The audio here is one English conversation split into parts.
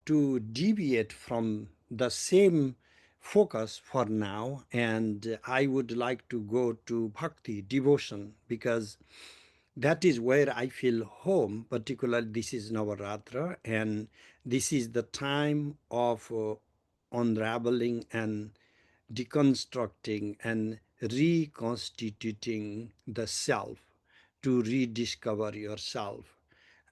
to deviate from the same focus for now, and I would like to go to bhakti, devotion, because that is where I feel home. Particularly, this is Navaratra, and this is the time of unraveling and deconstructing and reconstituting the self to rediscover yourself.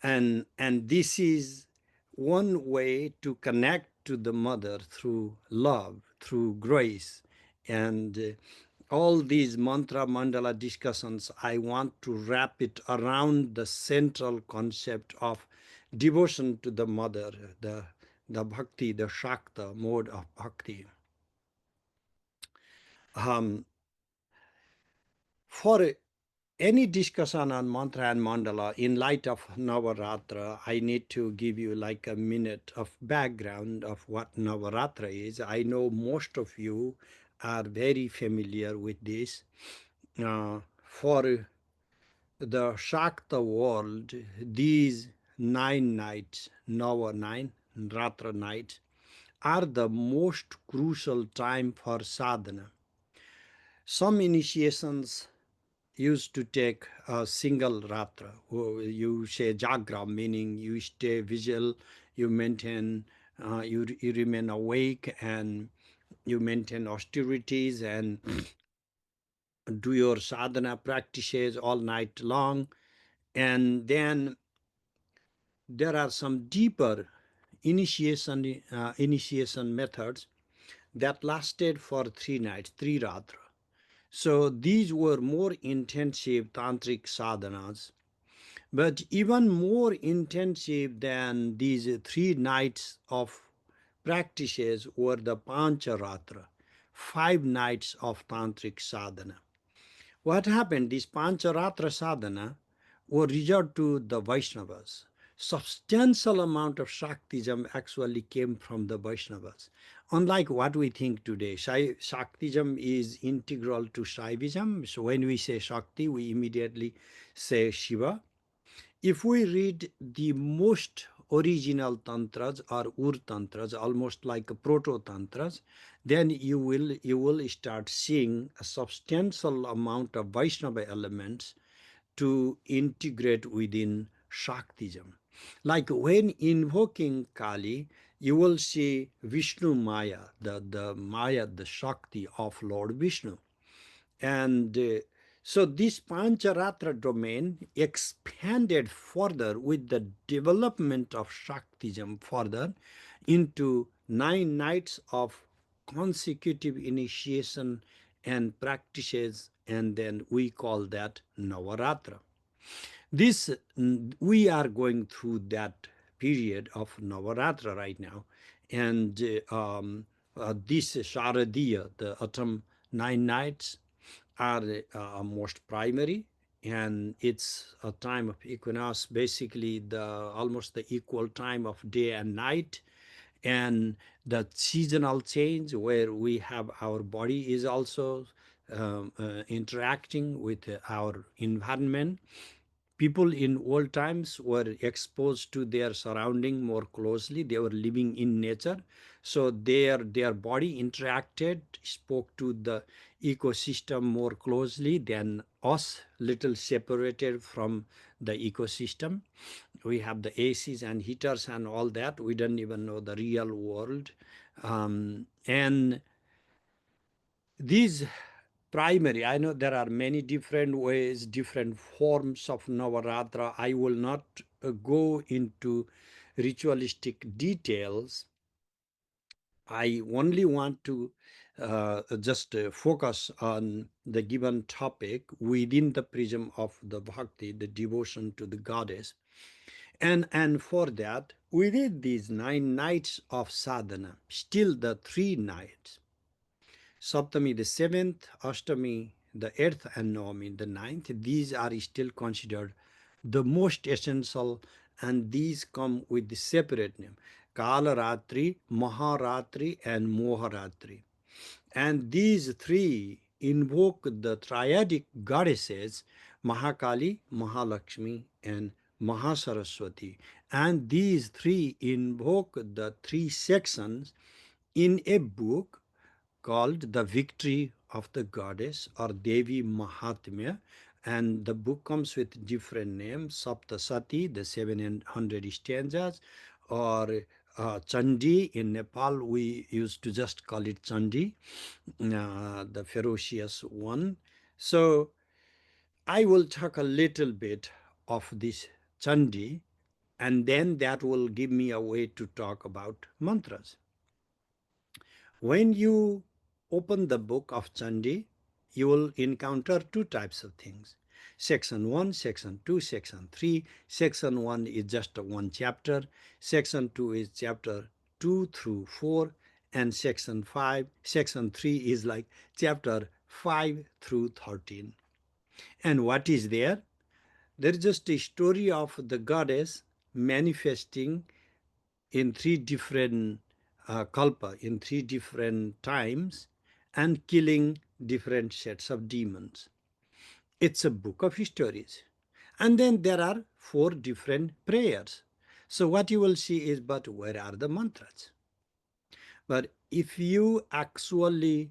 And this is one way to connect to the mother through love, through grace. And all these mantra mandala discussions, I want to wrap it around the central concept of devotion to the mother, the bhakti, the shakta mode of bhakti. Um, for any discussion on mantra and mandala in light of Navaratra, I need to give you like a minute of background of what Navaratra is. I know most of you are very familiar with this. For the Shakta world, these 9 nights, Nava 9, Ratra nights, are the most crucial time for sadhana. Some initiations used to take a single ratra. You say jagra, meaning you stay vigil, you maintain, you remain awake, and you maintain austerities and do your sadhana practices all night long. And then there are some deeper initiation methods that lasted for 3 nights, 3 ratra. So these were more intensive tantric sadhanas. But even more intensive than these 3 nights of practices were the Pancharatra, 5 nights of tantric sadhana. What happened? This Pancharatra sadhana were reserved to the Vaishnavas. Substantial amount of Shaktism actually came from the Vaishnavas. Unlike what we think today, Shaktism is integral to Shaivism. So when we say Shakti, we immediately say Shiva. If we read the most original tantras or ur tantras, almost like proto tantras, then you will start seeing a substantial amount of Vaishnava elements to integrate within Shaktism. Like when invoking Kali, you will see Vishnu Maya, the Maya, the Shakti of Lord Vishnu. And so this Pancharatra domain expanded further with the development of Shaktism further into 9 nights of consecutive initiation and practices, and then we call that Navaratra. This we are going through that period of Navaratra right now, and this Sharadiya, the autumn 9 nights, are most primary, and it's a time of equinox, basically the almost the equal time of day and night, and the seasonal change where we have our body is also interacting with our environment. People in old times were exposed to their surrounding more closely. They were living in nature, so their body interacted, spoke to the ecosystem more closely than us, little separated from the ecosystem. We have the ACs and heaters and all that. We don't even know the real world. And these primary, I know there are many different ways, different forms of Navaratra. I will not go into ritualistic details. I only want to just focus on the given topic within the prism of the bhakti, the devotion to the goddess. And for that, within these 9 nights of sadhana, still the 3 nights, Saptami the seventh, Ashtami the eighth, and Navami the ninth, these are still considered the most essential, and these come with the separate name, Kalaratri, Maharatri, and Moharatri. And these three invoke the triadic goddesses Mahakali, Mahalakshmi, and Mahasaraswati. And these three invoke the three sections in a book called The Victory of the Goddess or Devi Mahatmya. And the book comes with different names: Saptasati, the 700 stanzas, or Chandi. In Nepal, we used to just call it Chandi, the ferocious one. So I will talk a little bit of this Chandi, and then that will give me a way to talk about mantras. When you open the book of Chandi, you will encounter two types of things. Section 1, Section 2, Section 3. Section 1 is just one chapter. Section 2 is chapter 2 through 4. And Section 3 is like chapter 5 through 13. And what is there? There is just a story of the goddess manifesting in three different kalpa, in three different times, and killing different sets of demons. It's a book of stories. And then there are four different prayers. So what you will see is, but where are the mantras? But if you actually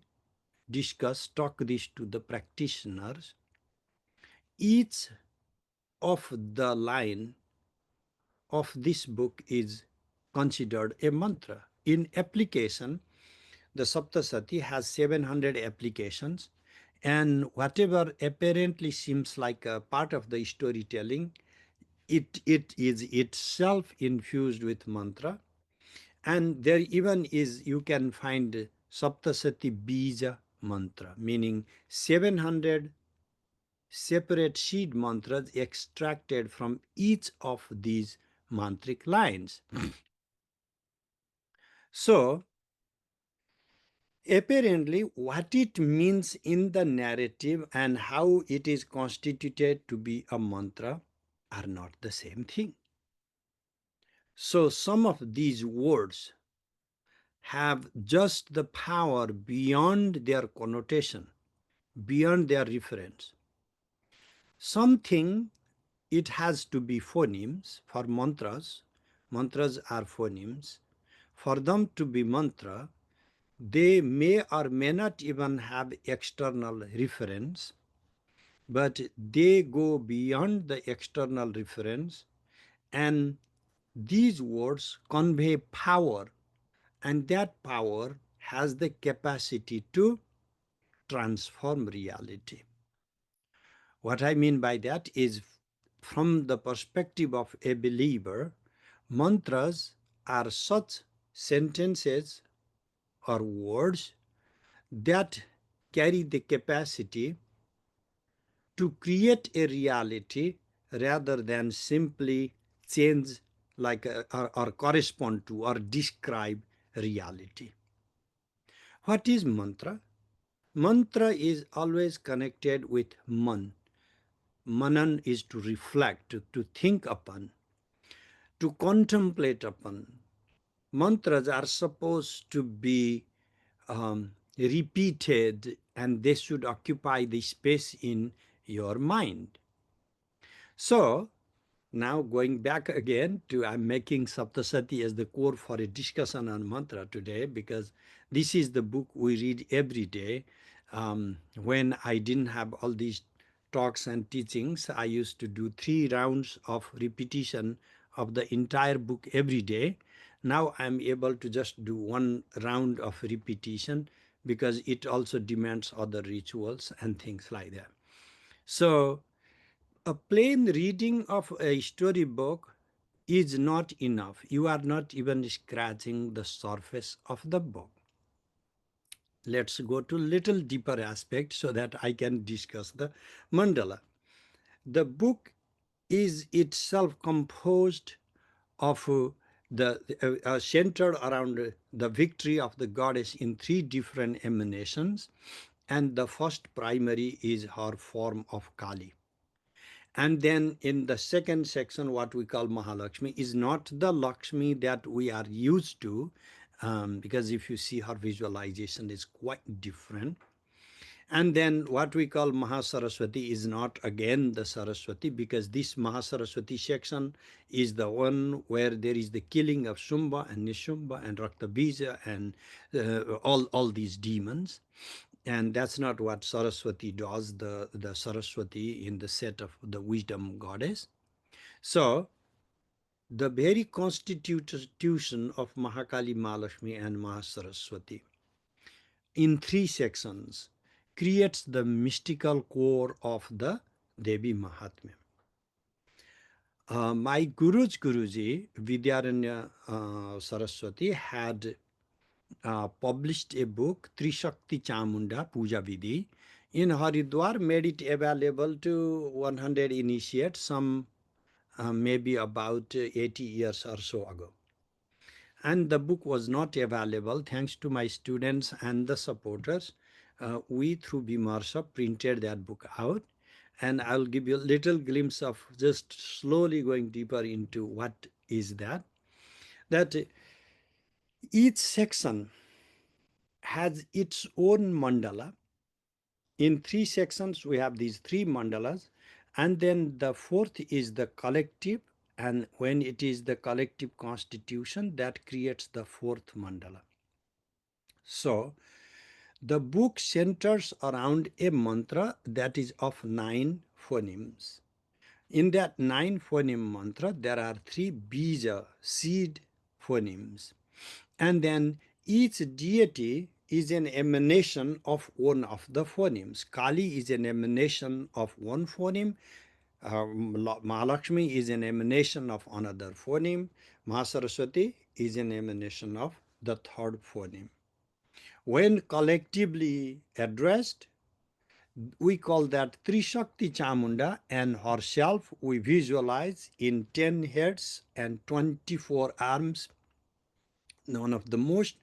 talk this to the practitioners, each of the line of this book is considered a mantra. In application, the Saptasati has 700 applications, and whatever apparently seems like a part of the storytelling, it is itself infused with mantra. And there even is, you can find Saptasati Bija mantra, meaning 700 separate seed mantras extracted from each of these mantric lines. So, apparently, what it means in the narrative and how it is constituted to be a mantra are not the same thing. So, some of these words have just the power beyond their connotation, beyond their reference. Something, it has to be phonemes for mantras. Mantras are phonemes. For them to be mantra, they may or may not even have external reference, but they go beyond the external reference, and these words convey power, and that power has the capacity to transform reality. What I mean by that is, from the perspective of a believer, mantras are such sentences or words that carry the capacity to create a reality rather than simply change or correspond to or describe reality. What is mantra? Mantra is always connected with man. Manan is to reflect, to think upon, to contemplate upon. Mantras are supposed to be repeated, and they should occupy the space in your mind. So, now going back again to, I'm making Saptasati as the core for a discussion on mantra today, because this is the book we read every day. When I didn't have all these talks and teachings, I used to do 3 rounds of repetition of the entire book every day. Now I'm able to just do 1 round of repetition because it also demands other rituals and things like that. So a plain reading of a storybook is not enough. You are not even scratching the surface of the book. Let's go to little deeper aspect so that I can discuss the mandala. The book is itself composed of centered around the victory of the goddess in 3 different emanations, and the first primary is her form of Kali. And then in the second section, what we call Mahalakshmi is not the Lakshmi that we are used to, because if you see her visualization is quite different. And then what we call Mahasaraswati is not again the Saraswati, because this Mahasaraswati section is the one where there is the killing of Shumba and Nishumba and Raktabija and all these demons. And that's not what Saraswati does, the Saraswati in the set of the wisdom goddess. So the very constitution of Mahakali, Mahalakshmi and Mahasaraswati in three sections creates the mystical core of the Devi Mahatmya. My Guruji, Vidyaranya Saraswati, had published a book, Trishakti Chamunda Puja Vidhi, in Haridwar, made it available to 100 initiates, some maybe about 80 years or so ago. And the book was not available. Thanks to my students and the supporters, we through Bimarsha printed that book out. And I'll give you a little glimpse of just slowly going deeper into what is that. That each section has its own mandala. In three sections, we have these three mandalas. And then the fourth is the collective. And when it is the collective constitution, that creates the fourth mandala. So the book centers around a mantra that is of 9 phonemes. In that 9 phoneme mantra, there are 3 bija, seed phonemes. And then each deity is an emanation of one of the phonemes. Kali is an emanation of one phoneme. Mahalakshmi is an emanation of another phoneme. Mahasaraswati is an emanation of the third phoneme. When collectively addressed, we call that Trishakti Chamunda, and herself we visualize in 10 heads and 24 arms, one of the most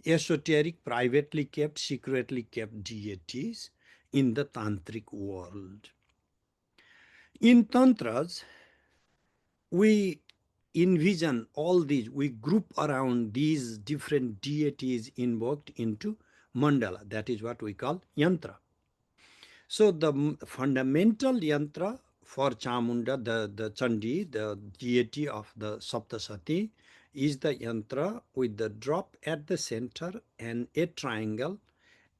esoteric, privately kept, secretly kept deities in the tantric world. In tantras, we envision all these, we group around these different deities invoked into mandala. That is what we call yantra. So the fundamental yantra for Chamunda, the Chandi, the deity of the Saptasati, is the yantra with the drop at the center and a triangle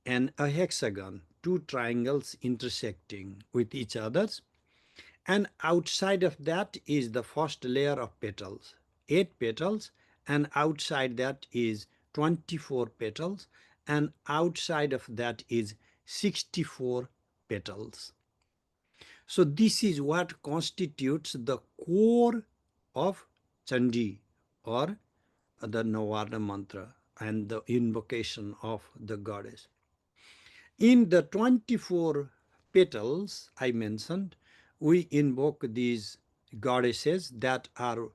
and a hexagon, two triangles intersecting with each other. And outside of that is the first layer of petals, 8 petals, and outside that is 24 petals, and outside of that is 64 petals. So this is what constitutes the core of Chandi, or the Navarna mantra and the invocation of the goddess. In the 24 petals I mentioned, we invoke these goddesses that are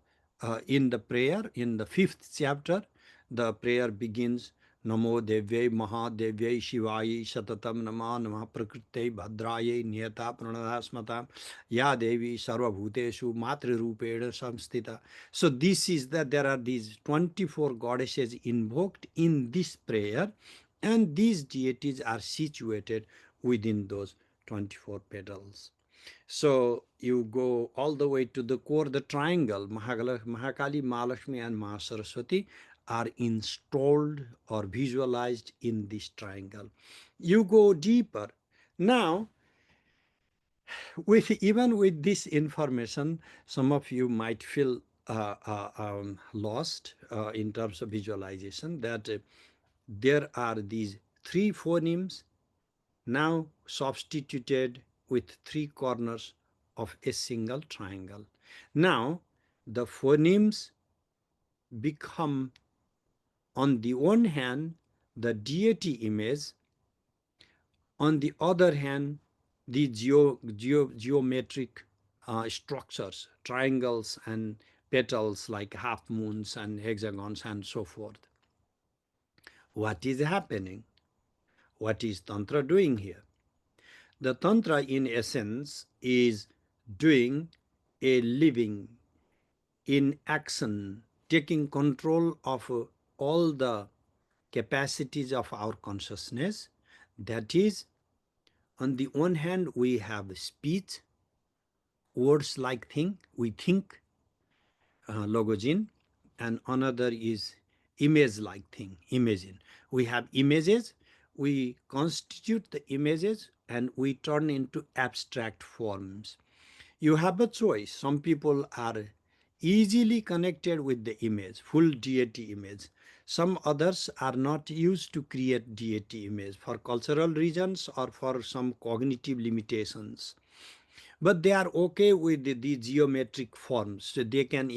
in the prayer. In the 5th chapter, the prayer begins, Namo Devyai Mahadevyai Shivai Shatatam Nama Nama Prakrite Bhadraye Niyata Pranadasmata Ya Devi Sarvabhuteshu Matri Rupeda Samstita. So this is that there are these 24 goddesses invoked in this prayer, and these deities are situated within those 24 petals. So you go all the way to the core, the triangle, Mahakali, Mahalakshmi and Mahasaraswati are installed or visualized in this triangle. You go deeper. Now, even with this information, some of you might feel lost in terms of visualization, that there are these 3 phonemes now substituted with 3 corners of a single triangle. Now, the phonemes become, on the one hand, the deity image, on the other hand, the geometric structures, triangles and petals like half moons and hexagons and so forth. What is happening? What is Tantra doing here? The Tantra, in essence, is doing a living in action, taking control of all the capacities of our consciousness, that is On the one hand, we have speech, words like thing, we think, logogene, and another is image like thing, imagine. We have images, we constitute the images and we turn into abstract forms. You have a choice. Some people are easily connected with the image, full deity image. Some others are not used to create deity image for cultural reasons or for some cognitive limitations, but they are okay with the geometric forms. So they can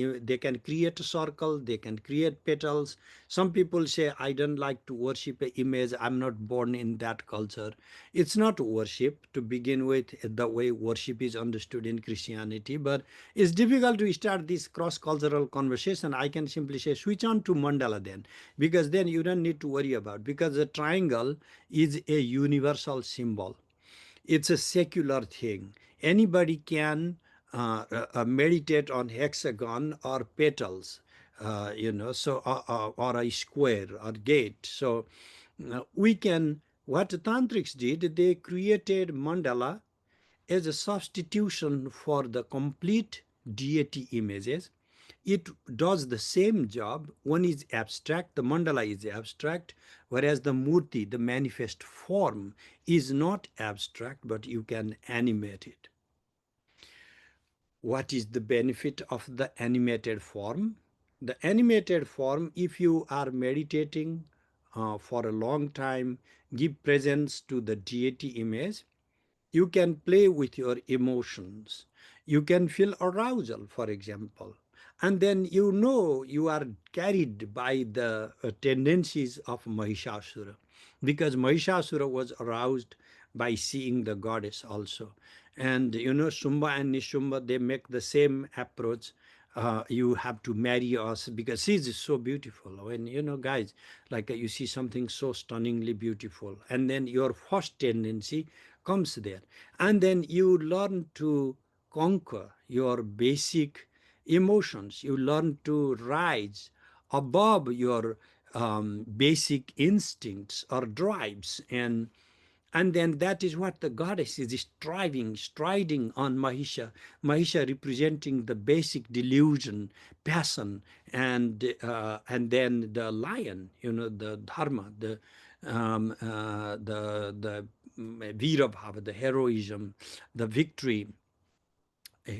create a circle, they can create petals. Some people say, I don't like to worship an image, I'm not born in that culture. It's not worship to begin with, the way worship is understood in Christianity, but it's difficult to start this cross-cultural conversation. I can simply say switch on to mandala then, because then you don't need to worry about, because the triangle is a universal symbol. It's a secular thing. Anybody can meditate on hexagon or petals, or a square or gate. So we can, what tantrics did, they created mandala as a substitution for the complete deity images. It does the same job. One is abstract, the mandala is abstract, whereas the murti, the manifest form, is not abstract, but you can animate it. What is the benefit of the animated form? The animated form, if you are meditating for a long time, give presence to the deity image, you can play with your emotions. You can feel arousal, for example. And then you are carried by the tendencies of Mahishasura, because Mahishasura was aroused by seeing the goddess also. And Shumba and Nishumba, they make the same approach. You have to marry us because she's so beautiful. When, guys, like you see something so stunningly beautiful, and then your first tendency comes there. And then you learn to conquer your basic emotions. You learn to rise above your basic instincts or drives, and then that is what the goddess is striving, striding on Mahisha. Mahisha representing the basic delusion, passion, and then the lion, the dharma, the Veera Bhava, the heroism, the victory,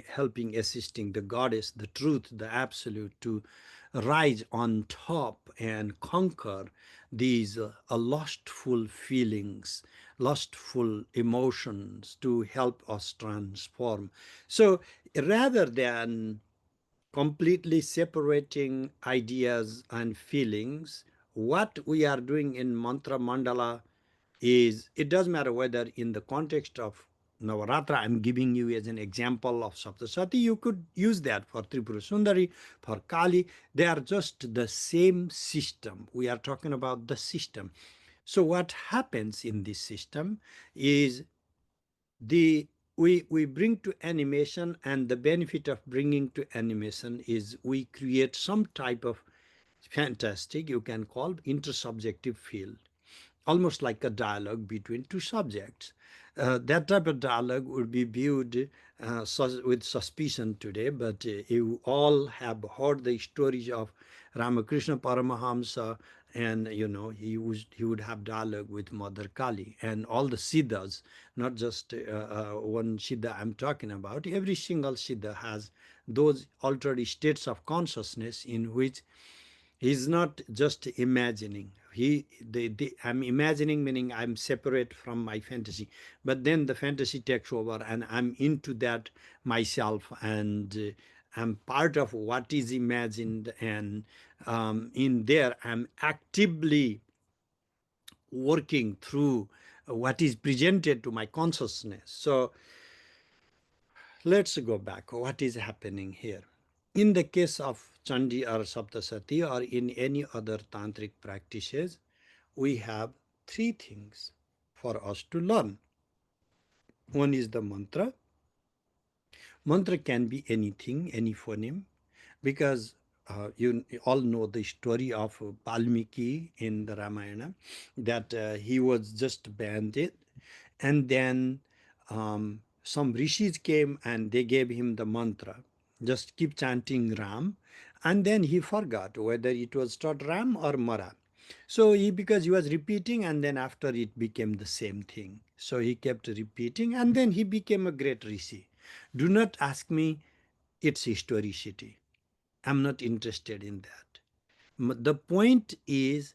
helping, assisting the goddess, the truth, the absolute, to rise on top and conquer these lustful feelings, lustful emotions, to help us transform. So rather than completely separating ideas and feelings, what we are doing in mantra mandala is, it doesn't matter whether in the context of Navaratra, I'm giving you as an example of Saptasati, you could use that for Tripura Sundari, for Kali. They are just the same system. We are talking about the system. So what happens in this system is we bring to animation, and the benefit of bringing to animation is we create some type of fantastic, you can call, intersubjective field, almost like a dialogue between two subjects. That type of dialogue would be viewed with suspicion today, but you all have heard the stories of Ramakrishna Paramahamsa, and he would have dialogue with Mother Kali and all the siddhas, not just one siddha I'm talking about. Every single siddha has those altered states of consciousness in which he's not just imagining. I'm imagining, meaning I'm separate from my fantasy, but then the fantasy takes over and I'm into that myself, and I'm part of what is imagined, and in there I'm actively working through what is presented to my consciousness. So let's go back. What is happening here? In the case of Chandi or Saptasati or in any other tantric practices, we have three things for us to learn. One is the mantra. Mantra can be anything, any phoneme, because you all know the story of Valmiki in the Ramayana, that he was just banded, And then some rishis came and they gave him the mantra, just keep chanting Ram. And then he forgot whether it was start Ram or Mara. So because he was repeating, and then after it became the same thing. So he kept repeating, and then he became a great rishi. Do not ask me its historicity. I'm not interested in that. The point is,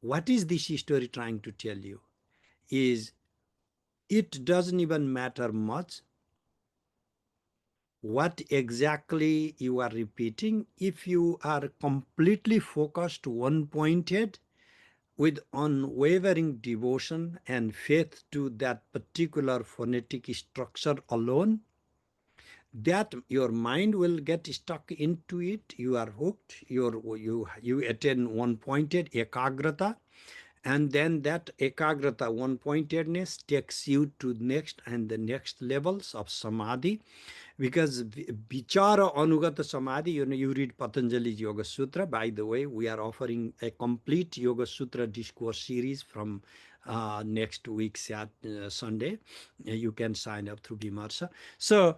what is this story trying to tell you? Is it doesn't even matter much what exactly you are repeating if you are completely focused, one pointed, with unwavering devotion and faith to that particular phonetic structure alone, that your mind will get stuck into it. You are hooked. You attain one pointed ekagrata, and then that ekagrata, one pointedness, takes you to next and the next levels of samadhi. Because vichara anugata samadhi, you read Patanjali's Yoga Sutra. By the way, we are offering a complete Yoga Sutra discourse series from next week's Sunday. You can sign up through Vimarsa. So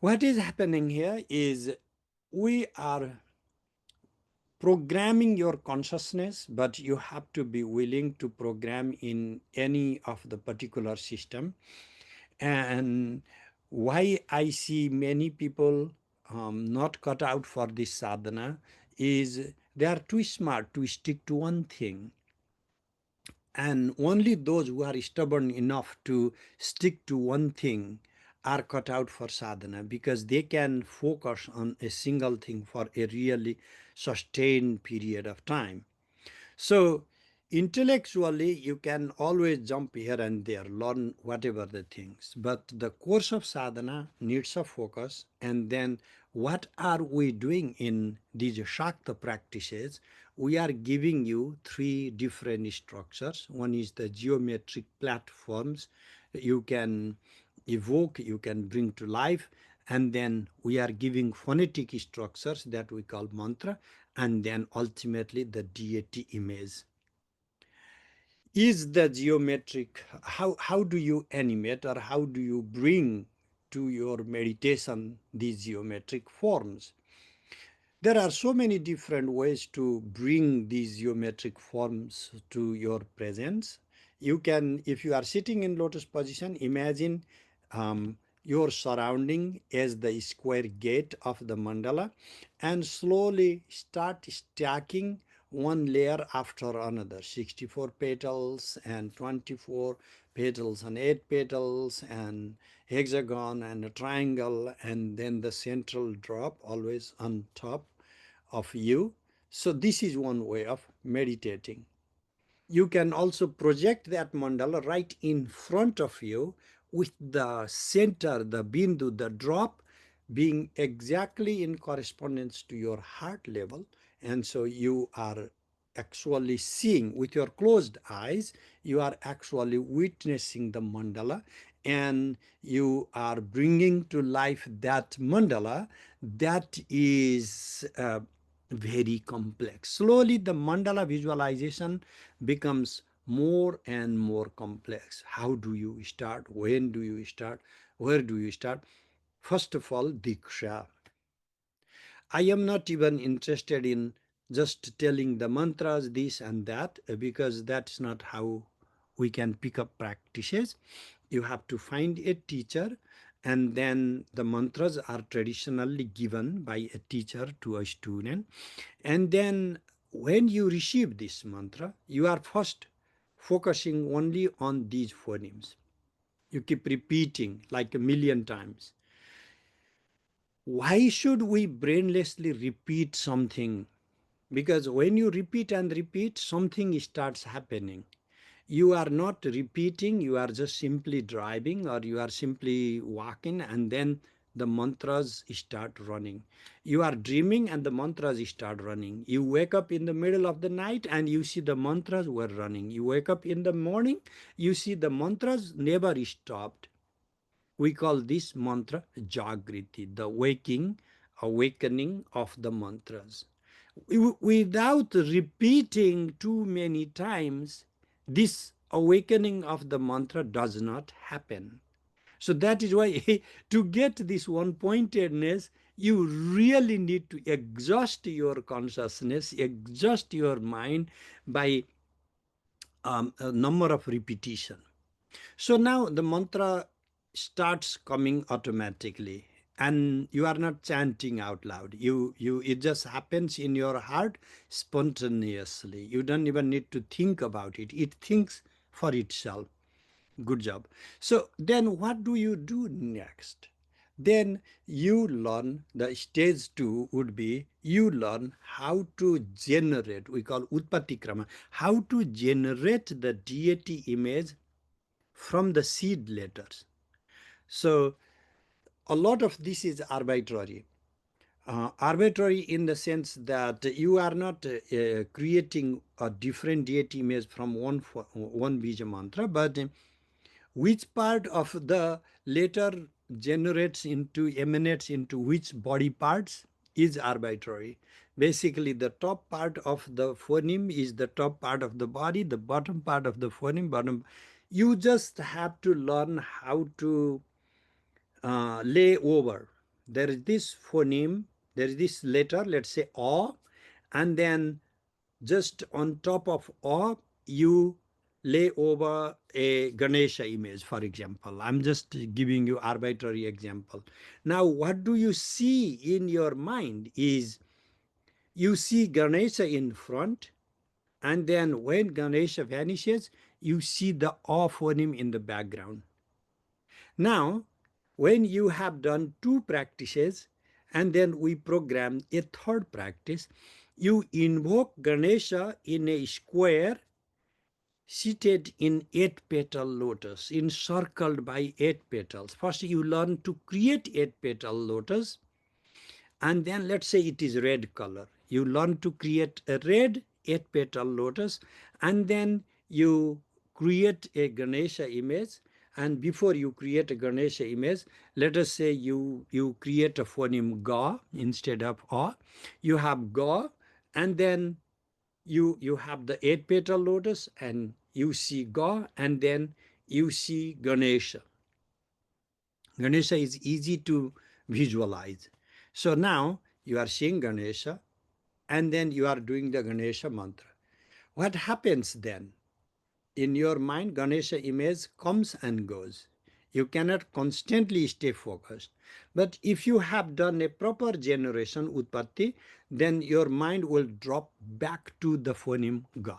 what is happening here is we are programming your consciousness, but you have to be willing to program in any of the particular system. And why I see many people not cut out for this sadhana is they are too smart to stick to one thing. And only those who are stubborn enough to stick to one thing are cut out for sadhana, because they can focus on a single thing for a really sustained period of time. So intellectually, you can always jump here and there, learn whatever the things. But the course of sadhana needs a focus. And then what are we doing in these Shakta practices? We are giving you three different structures. One is the geometric platforms you can evoke, you can bring to life. And then we are giving phonetic structures that we call mantra, and then ultimately the deity image. Is the geometric, how do you animate, or how do you bring to your meditation these geometric forms? There are so many different ways to bring these geometric forms to your presence. You can, if you are sitting in lotus position, imagine your surrounding as the square gate of the mandala, and slowly start stacking one layer after another, 64 petals and 24 petals and 8 petals and hexagon and a triangle, and then the central drop always on top of you. So this is one way of meditating. You can also project that mandala right in front of you, with the center, the bindu, the drop, being exactly in correspondence to your heart level. And so you are actually seeing with your closed eyes, you are actually witnessing the mandala, and you are bringing to life that mandala that is very complex. Slowly, the mandala visualization becomes more and more complex. How do you start? When do you start? Where do you start? First of all, Diksha. I am not even interested in just telling the mantras, this and that, because that's not how we can pick up practices. You have to find a teacher, and then the mantras are traditionally given by a teacher to a student. And then when you receive this mantra, you are first focusing only on these phonemes. You keep repeating like a million times. Why should we brainlessly repeat something? Because when you repeat and repeat, something starts happening. You are not repeating, you are just simply driving, or you are simply walking, and then the mantras start running. You are dreaming and the mantras start running. You wake up in the middle of the night and you see the mantras were running. You wake up in the morning, you see the mantras never stopped. We call this mantra Jagriti, the awakening of the mantras. Without repeating too many times, this awakening of the mantra does not happen. So that is why to get this one pointedness, you really need to exhaust your consciousness, exhaust your mind by a number of repetition. So now the mantra starts coming automatically, and you are not chanting out loud. It just happens in your heart spontaneously. You don't even need to think about it. It thinks for itself. Good job. So then what do you do next? Then you learn, the stage two would be you learn how to generate, we call Utpatti Krama, how to generate the deity image from the seed letters. So a lot of this is arbitrary. Arbitrary in the sense that you are not creating a different deity image from one Bija mantra, but which part of the letter emanates into which body parts is arbitrary. Basically, the top part of the phoneme is the top part of the body, the bottom part of the phoneme, bottom. You just have to learn how to lay over. There is this phoneme, there is this letter, let's say O, and then just on top of O, you lay over a Ganesha image, for example. I'm just giving you arbitrary example. Now, what do you see in your mind is you see Ganesha in front, and then when Ganesha vanishes, you see the O phoneme in the background. Now, when you have done two practices and then we program a third practice, you invoke Ganesha in a square seated in 8-petal lotus, encircled by 8 petals. First, you learn to create 8-petal lotus, and then let's say it is red color. You learn to create a red 8-petal lotus, and then you create a Ganesha image. And before you create a Ganesha image, let us say you create a phoneme Ga instead of A. You have Ga, and then you have the 8-petal lotus, and you see Ga, and then you see Ganesha. Ganesha is easy to visualize. So now you are seeing Ganesha, and then you are doing the Ganesha mantra. What happens then? In your mind, Ganesha image comes and goes. You cannot constantly stay focused. But if you have done a proper generation, Utpatti, then your mind will drop back to the phoneme Ga.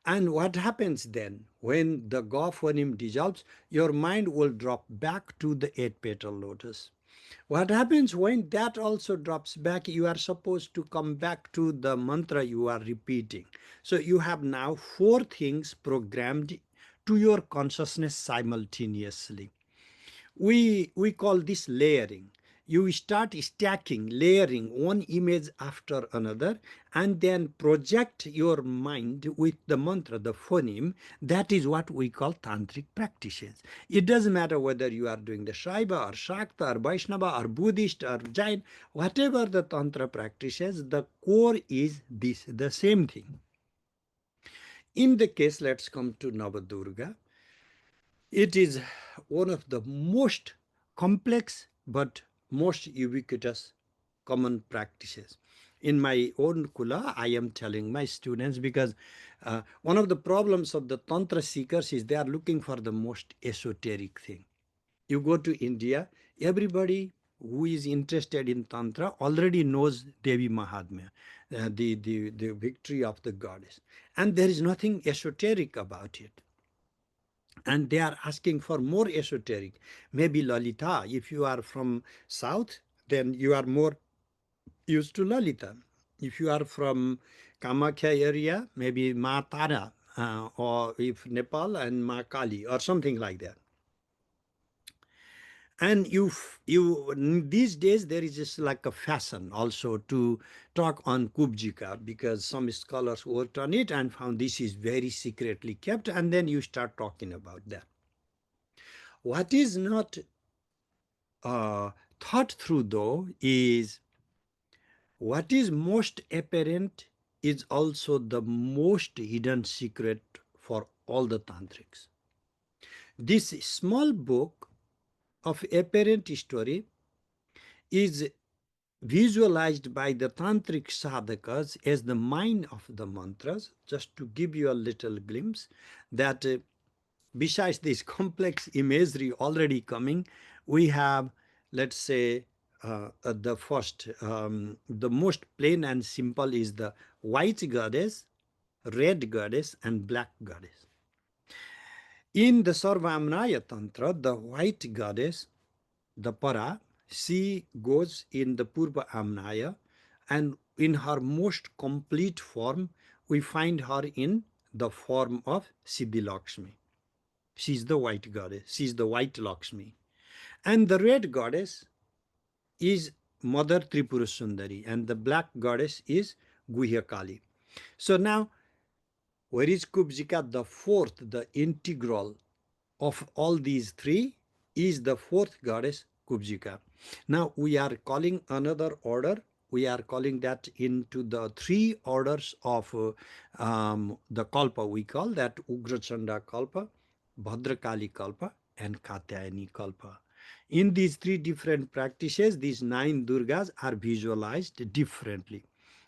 And what happens then? When the Ga phoneme dissolves, your mind will drop back to the 8-petal lotus. What happens when that also drops back? You are supposed to come back to the mantra you are repeating. So you have now 4 things programmed to your consciousness simultaneously. We call this layering. You start stacking, layering one image after another, and then project your mind with the mantra, the phoneme. That is what we call tantric practices. It doesn't matter whether you are doing the Shaiva or Shakta or Vaishnava or Buddhist or Jain, whatever the Tantra practices, the core is this, the same thing. In the case, let's come to Navadurga. It is one of the most complex but most ubiquitous common practices. In my own kula, I am telling my students, because one of the problems of the Tantra seekers is they are looking for the most esoteric thing. You go to India, everybody who is interested in Tantra already knows Devi Mahatmya, the victory of the goddess. And there is nothing esoteric about it, and they are asking for more esoteric. Maybe Lalita. If you are from south, then you are more used to Lalita. If you are from Kamakya area, maybe Ma Tara, or if Nepal, and Ma Kali, or something like that. And these days there is just like a fashion also to talk on Kubjika, because some scholars worked on it and found this is very secretly kept, and then you start talking about that. What is not thought through, though, is what is most apparent is also the most hidden secret for all the tantrics. This small book of apparent story is visualized by the tantric sadhakas as the mind of the mantras. Just to give you a little glimpse that besides this complex imagery already coming, we have, let's say, the first, the most plain and simple is the white goddess, red goddess, and black goddess. In the Sarvamnaya Tantra, the white goddess, the Para, she goes in the Purva Amnaya, and in her most complete form, we find her in the form of Siddhi Lakshmi. She's the white goddess, she's the white Lakshmi. And the red goddess is Mother Tripura Sundari, and the black goddess is Guhya Kali. So now, where is Kubjika? The fourth, the integral of all these three is the fourth goddess Kubjika. Now we are calling another order. We are calling that into the three orders of the Kalpa. We call that Ugrachanda Kalpa, Bhadrakali Kalpa, and Katyayani Kalpa. In these three different practices, these 9 Durgas are visualized differently.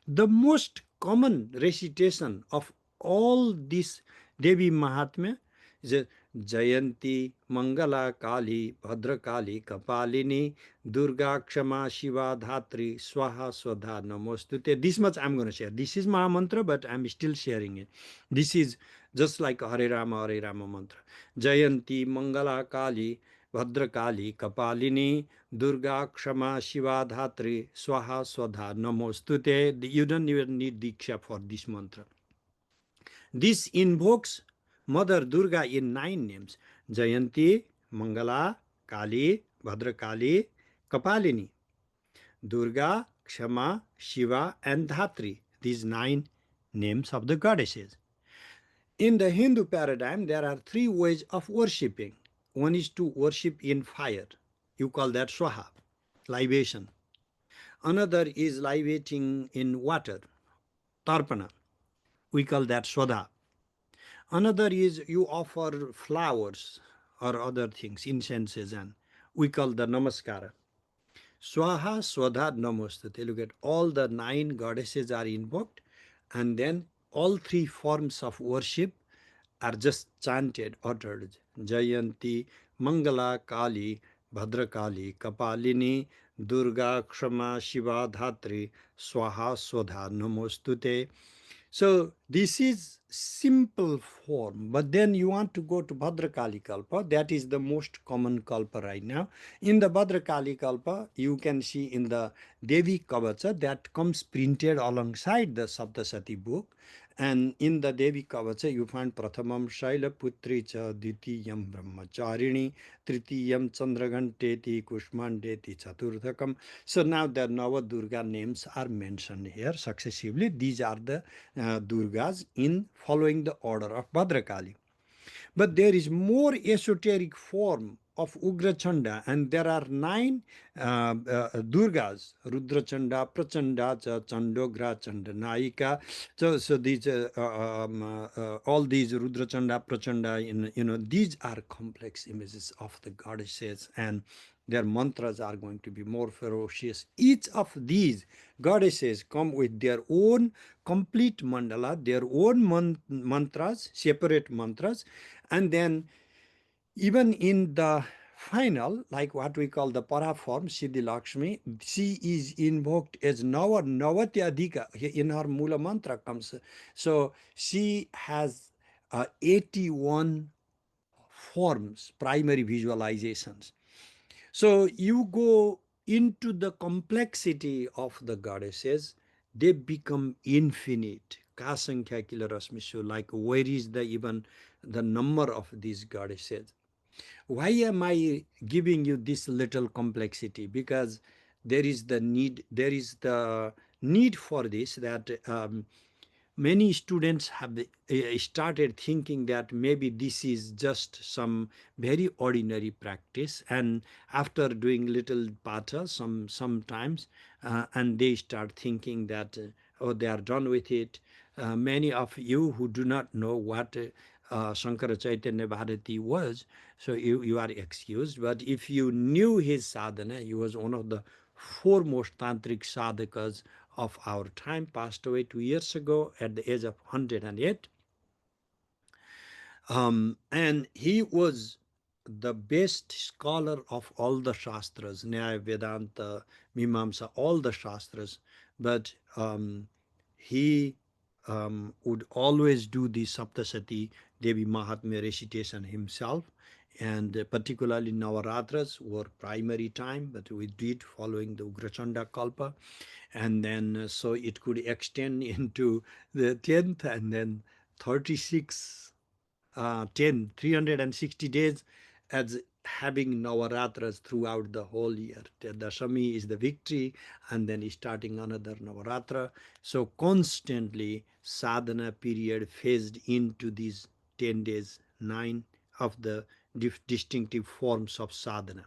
The most common recitation of all this Devi Mahatmya is Jayanti, Mangala Kali, Bhadrakali, Kapalini, Durga, Kshama, Shiva, Dhatri, Swaha, Swadha, Namostute. This much I'm going to share. This is Maha Mantra, but I'm still sharing it. This is just like Hare Rama mantra. Jayanti, Mangala Kali, Bhadrakali, Kapalini, Durga, Kshama, Shiva, Dhatri, Swaha, Swadha, Namostute. You don't even need Diksha for this mantra. This invokes Mother Durga in 9 names: Jayanti, Mangala, Kali, Bhadrakali, Kapalini, Durga, Kshama, Shiva, and Dhatri. These 9 names of the goddesses. In the Hindu paradigm, there are 3 ways of worshipping. One is to worship in fire. You call that swaha, libation. Another is libating in water, tarpana. We call that swadha. Another is you offer flowers or other things, incenses, and we call the namaskara. Swaha, Swadha, Namostate. Look at all the 9 goddesses are invoked, and then all 3 forms of worship are just chanted, uttered. Jayanti, Mangala, Kali, Bhadrakali, Kapalini, Durga, Kshama, Shiva, Dhatri, Swaha, Swadha, Namostute. So this is simple form, but then you want to go to Bhadrakali Kalpa. That is the most common Kalpa right now. In the Bhadrakali Kalpa, you can see in the Devi Kavacha that comes printed alongside the Saptasati book. And in the Devi Kavacha, you find Prathamam Shaila Putri Cha Ditiyam Brahmacharini Tritiyam Chandraganteti Kushmandeti Chaturthakam. So now the Nava Durga names are mentioned here successively. These are the Durgas in following the order of Bhadrakali. But there is more esoteric form of Ugrachanda, and there are 9 Durgas: Rudrachanda, Prachanda, Chandogra, Chandanayika. So these all these Rudrachanda, Prachanda, these are complex images of the goddesses, and their mantras are going to be more ferocious. Each of these goddesses come with their own complete mandala, their own mantras, separate mantras, and then even in the final, like what we call the para form, Siddhi Lakshmi, she is invoked as Navati Adhika. In her Mula mantra comes. So she has 81 forms, primary visualizations. So you go into the complexity of the goddesses, they become infinite. Kasankhya Kilarasmishu, like where is the even the number of these goddesses? Why am I giving you this little complexity? Because there is the need for this, that many students have started thinking that maybe this is just some very ordinary practice, and after doing little pata sometimes, and they start thinking that oh, they are done with it. Many of you who do not know what Shankara Chaitanya Bharati was, so you are excused. But if you knew his sadhana, he was one of the foremost tantric sadhakas of our time, passed away 2 years ago at the age of 108. And he was the best scholar of all the Shastras, Nyaya, Vedanta, Mimamsa, all the Shastras. But he would always do the Saptasati Devi Mahatmya recitation himself. And particularly Navaratras were primary time, but we did following the Ugrachanda Kalpa. And then so it could extend into the 10th and then 36 10, 360 days as having Navaratras throughout the whole year. The Dashami is the victory, and then starting another Navaratra. So constantly sadhana period phased into these 10 days, 9 of the distinctive forms of sadhana.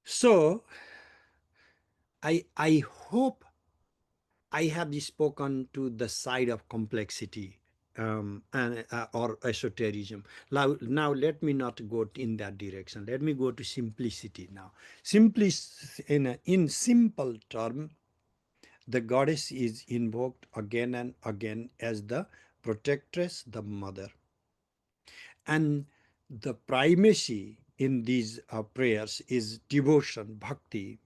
So I hope I have spoken to the side of complexity or esotericism. Now, let me not go in that direction. Let me go to simplicity now. In simple term, the goddess is invoked again and again as the protectress, the mother. And the primacy in these prayers is devotion, bhakti,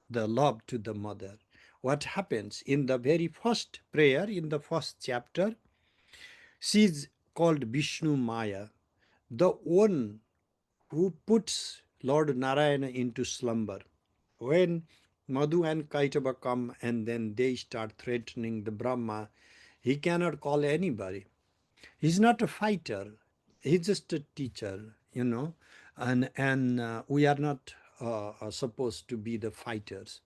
the love to the mother. What happens in the very first prayer, in the first chapter, she is called Vishnu Maya, the one who puts Lord Narayana into slumber. When Madhu and Kaitava come and then they start threatening the Brahma, he cannot call anybody. He's not a fighter. He's just a teacher. And we are not supposed to be the fighters.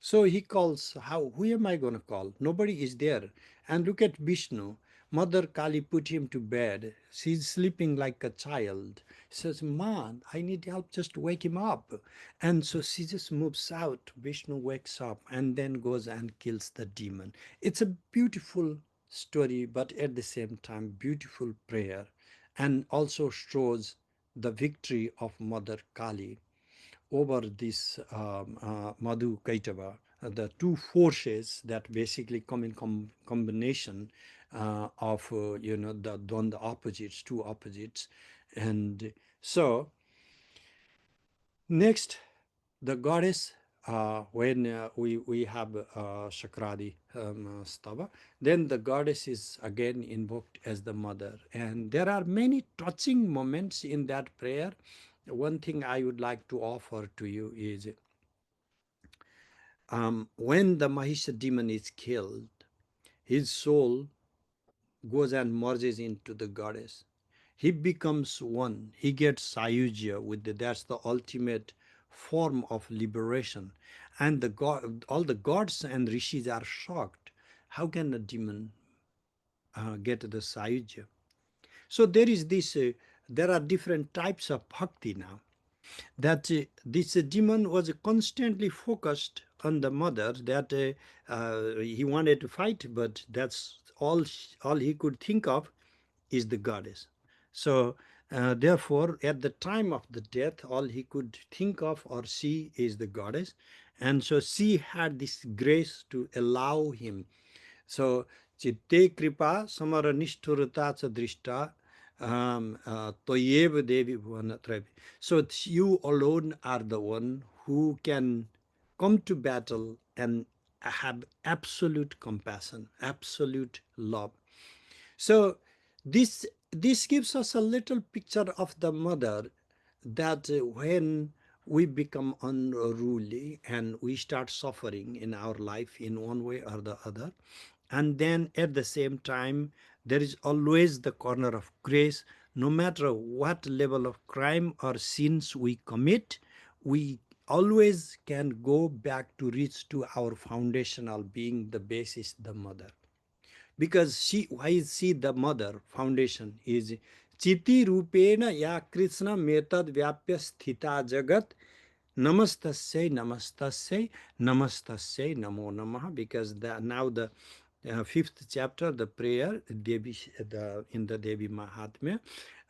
So he calls, who am I going to call? Nobody is there. And look at Vishnu. Mother Kali put him to bed. She's sleeping like a child. Says, man, I need help, just wake him up. And so she just moves out. Vishnu wakes up and then goes and kills the demon. It's a beautiful story, but at the same time, beautiful prayer. And also shows the victory of Mother Kali over this Madhu Kaitava, the two forces that basically come in combination of the opposites, two opposites. And so next, the goddess, when we have Shakradi Stava, then the goddess is again invoked as the mother. And there are many touching moments in that prayer. One thing I would like to offer to you is when the Mahisha demon is killed, his soul goes and merges into the goddess. He becomes one. He gets sayujya with that's the ultimate form of liberation. And all the gods and rishis are shocked. How can a demon get the sayujya? So there are different types of bhakti now. That this demon was constantly focused on the mother, that he wanted to fight, but that's all he could think of is the goddess. So therefore, at the time of the death, all he could think of or see is the goddess. And so she had this grace to allow him. So chitte kripa samara nishthurata cha drishta toyev devi bhuvanatravi. So you alone are the one who can come to battle and have absolute compassion, absolute love. So this gives us a little picture of the mother, that when we become unruly and we start suffering in our life in one way or the other, and then at the same time there is always the corner of grace. No matter what level of crime or sins we commit, we always can go back to reach to our foundational being, the basis, the mother. Because why is she the mother? Foundation is Chiti Rupena Ya Krishna Metad Vyapya Sthita Jagat Namastasya Namastasya Namastasya Namo Namaha. Because now the fifth chapter, the prayer, in the Devi Mahatmya,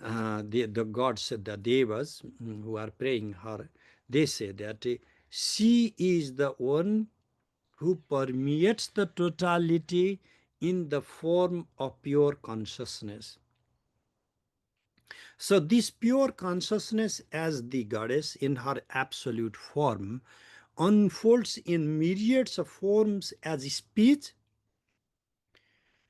the gods, the devas who are praying her, they say that she is the one who permeates the totality in the form of pure consciousness. So, this pure consciousness as the goddess in her absolute form unfolds in myriads of forms as speech,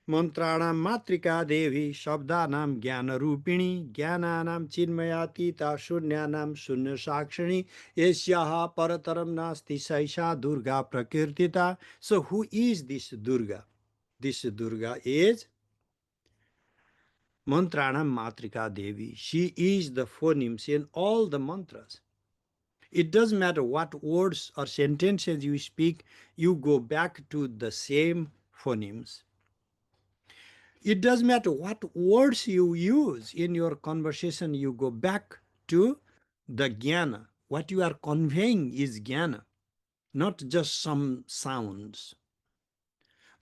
मंत्राणां मातृका देवी शब्दानां ज्ञानरूपिणी ज्ञानानां चिन्मयातीता शून्यानां शून्य साक्षिणी एष्याः परतरं नास्ति सैषा Durga प्रकीर्तिता. So who is this Durga? This Durga is Mantranam Matrika Devi. She is the phonemes in all the mantras. It doesn't matter what words or sentences you speak, you go back to the same phonemes. It doesn't matter what words you use in your conversation, you go back to the jnana. What you are conveying is jnana, not just some sounds.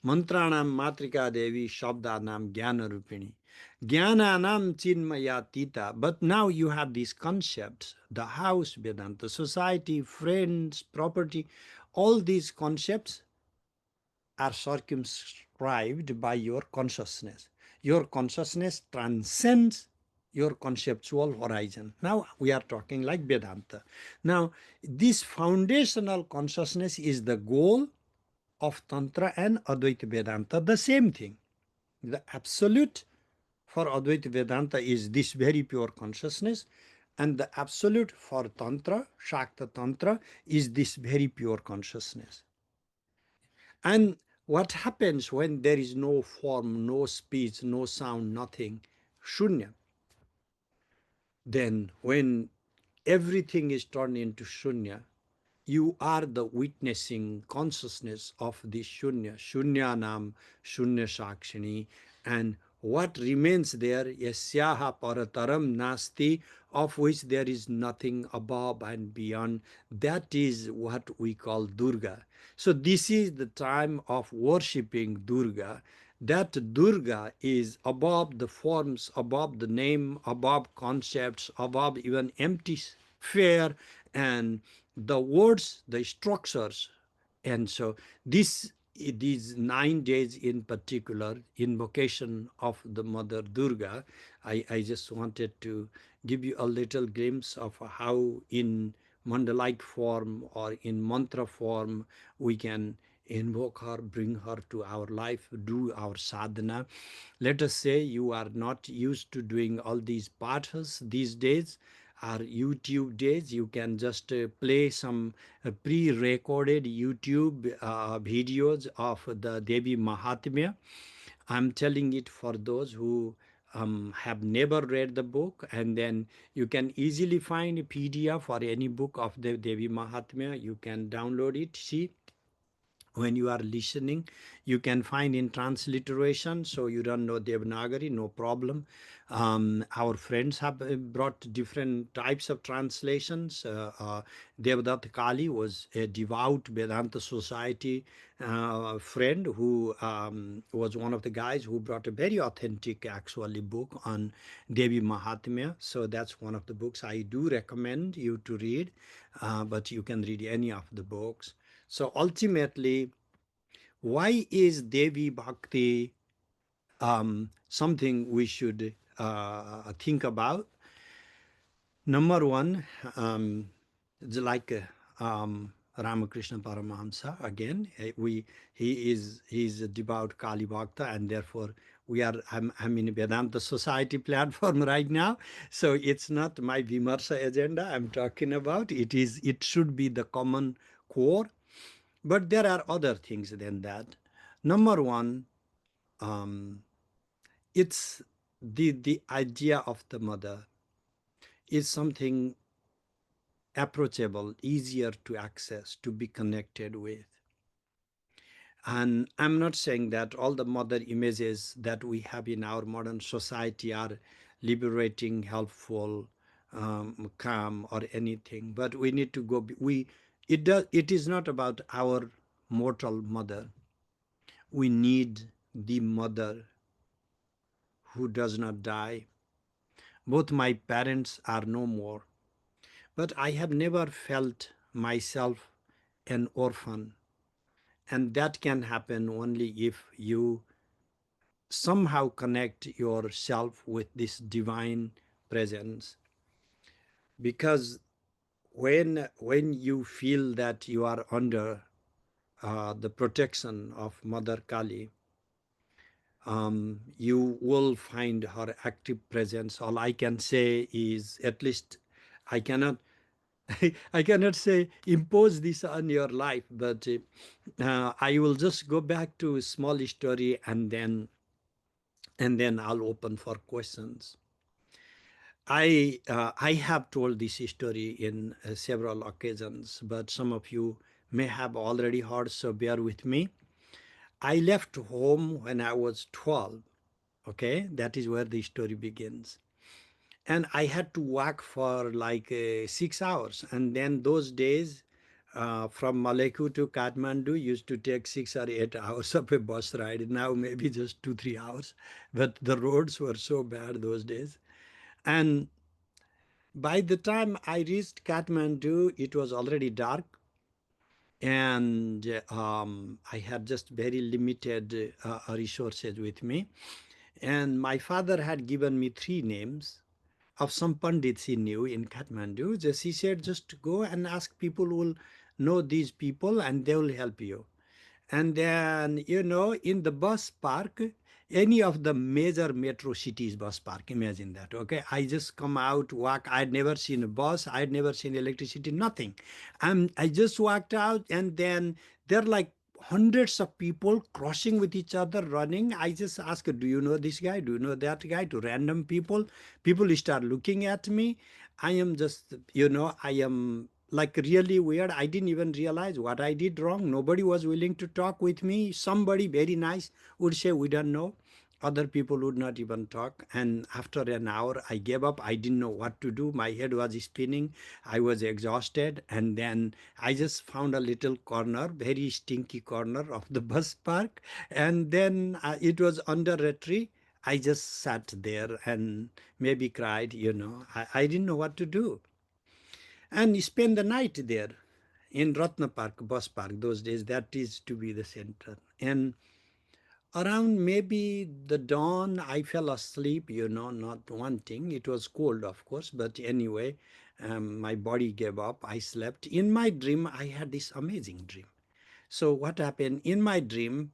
Mantranam matrika devi shabdanam jnana rupini. Jnananam chinmaya tita. But now you have these concepts, the house, Vedanta, society, friends, property, all these concepts are circumscribed by your consciousness. Your consciousness transcends your conceptual horizon. Now we are talking like Vedanta. Now, this foundational consciousness is the goal of Tantra and Advaita Vedanta, the same thing. The absolute for Advaita Vedanta is this very pure consciousness, and the absolute for Tantra, Shakta Tantra, is this very pure consciousness. And what happens when there is no form, no speech, no sound, nothing? Shunya. Then when everything is turned into shunya, you are the witnessing consciousness of this shunya, shunyanam, shunya sakshini, and what remains there, yasyaha parataram nasti, of which there is nothing above and beyond. That is what we call Durga. So this is the time of worshipping Durga. That Durga is above the forms, above the name, above concepts, above even empty sphere, and the words, the structures. And so these 9 days in particular, invocation of the Mother Durga, I just wanted to give you a little glimpse of how in mandalite form or in mantra form we can invoke her, bring her to our life, do our sadhana. Let us say you are not used to doing all these pathas these days, are YouTube days. You can just play some pre-recorded YouTube videos of the Devi Mahatmya. I'm telling it for those who have never read the book, and then you can easily find a PDF or any book of the Devi Mahatmya. You can download it, see, when you are listening, you can find in transliteration, so you don't know Devanagari, no problem. Our friends have brought different types of translations. Devadatta Kali was a devout Vedanta Society friend who was one of the guys who brought a very authentic, actually, book on Devi Mahatmya. So that's one of the books I do recommend you to read, but you can read any of the books. So ultimately, why is Devi Bhakti something we should think about? Number one, like Ramakrishna Paramahamsa, again, he is a devout Kali Bhakta, and therefore I'm in a Vedanta Society platform right now, so it's not my Vimarsa agenda I'm talking about. It should be the common core. But there are other things than that. Number one, it's the idea of the mother is something approachable, easier to access, to be connected with. And I'm not saying that all the mother images that we have in our modern society are liberating, helpful, calm, or anything. But we need to go. It is not about our mortal mother. we need the mother who does not die. Both my parents are no more, but I have never felt myself an orphan. And that can happen only if you somehow connect yourself with this divine presence. Because when you feel that you are under the protection of Mother Kali, you will find her active presence. All I can say is, at least I cannot, I cannot say impose this on your life, but I will just go back to a small story, and then I'll open for questions. I have told this story in several occasions, but some of you may have already heard, so bear with me. I left home when I was 12. Okay, that is where the story begins. And I had to walk for like 6 hours. And then those days, from Maleku to Kathmandu used to take 6 or 8 hours of a bus ride. Now maybe just 2, 3 hours. But the roads were so bad those days. And by the time I reached Kathmandu, it was already dark. And I had just very limited resources with me. And my father had given me three names of some pandits he knew in Kathmandu. Just he said, just go and ask people who will know these people and they will help you. And then, in the bus park, any of the major metro cities bus park, imagine that, okay? I just come out, walk. I'd never seen a bus. I'd never seen electricity, nothing. I just walked out, and then there are like hundreds of people crossing with each other, running. I just ask, do you know this guy? Do you know that guy? To random people. People start looking at me. I am just, I am like really weird. I didn't even realize what I did wrong. Nobody was willing to talk with me. Somebody very nice would say, we don't know. Other people would not even talk. And after an hour, I gave up. I didn't know what to do. My head was spinning. I was exhausted. And then I just found a little corner, very stinky corner of the bus park. And then it was under a tree. I just sat there and maybe cried. I didn't know what to do, and spend the night there in Ratna Park, bus park. Those days, that is to be the center. And around maybe the dawn, I fell asleep, not wanting. It was cold, of course, but anyway, my body gave up. I slept. In my dream, I had this amazing dream. So what happened? In my dream,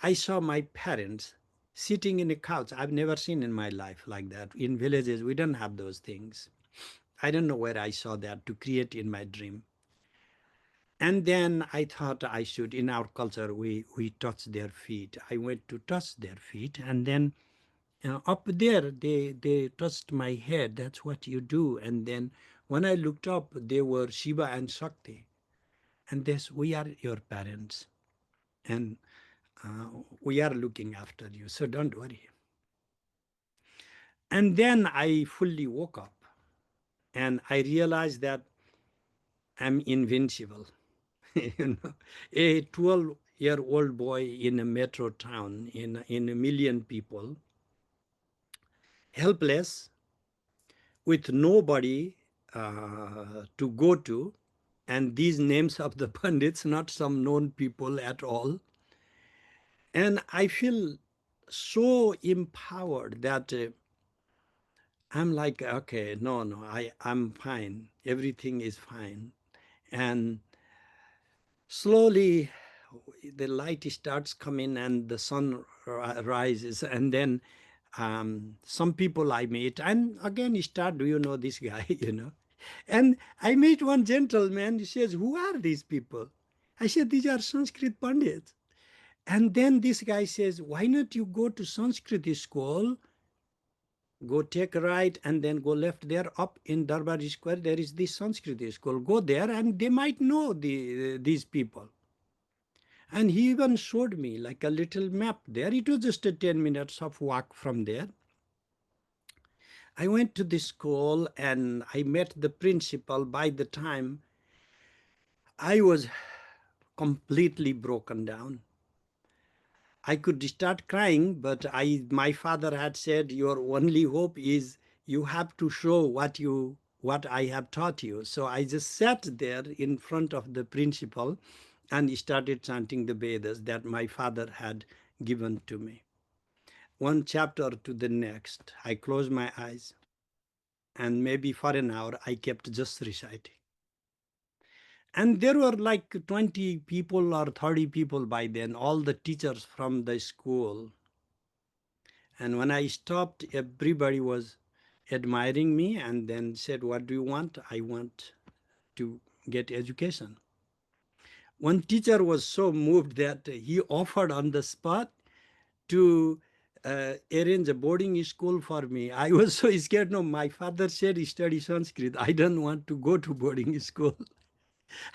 I saw my parents sitting in a couch. I've never seen in my life like that. In villages, we don't have those things. I don't know where I saw that to create in my dream. And then I thought I should, in our culture, we touch their feet. I went to touch their feet, and then up there, they touched my head. That's what you do. And then when I looked up, they were Shiva and Shakti. And this, we are your parents, and we are looking after you, so don't worry. And then I fully woke up, and I realized that I'm invincible. you know, a 12-year-old boy in a metro town, in a million people, helpless, with nobody to go to, and these names of the pundits, not some known people at all. And I feel so empowered that I'm like, okay, no, I'm fine. Everything is fine. And slowly the light starts coming and the sun rises, and then some people I meet, and again start, do you know this guy? And I meet one gentleman. He says, who are these people? I said, these are Sanskrit Pandits. And then this guy says, why not you go to Sanskrit school, go take a right, and then go left there up in Darbar Square. There is this Sanskrit school. Go there and they might know these people. And he even showed me like a little map there. It was just a 10 minutes of walk from there. I went to the school and I met the principal. By the time I was completely broken down. I could start crying, but my father had said, your only hope is you have to show what I have taught you. So I just sat there in front of the principal and started chanting the Vedas that my father had given to me. One chapter to the next, I closed my eyes, and maybe for an hour I kept just reciting. And there were like 20 people or 30 people by then, all the teachers from the school. And when I stopped, everybody was admiring me and then said, what do you want? I want to get education. One teacher was so moved that he offered on the spot to arrange a boarding school for me. I was so scared. No, my father said study Sanskrit. I don't want to go to boarding school.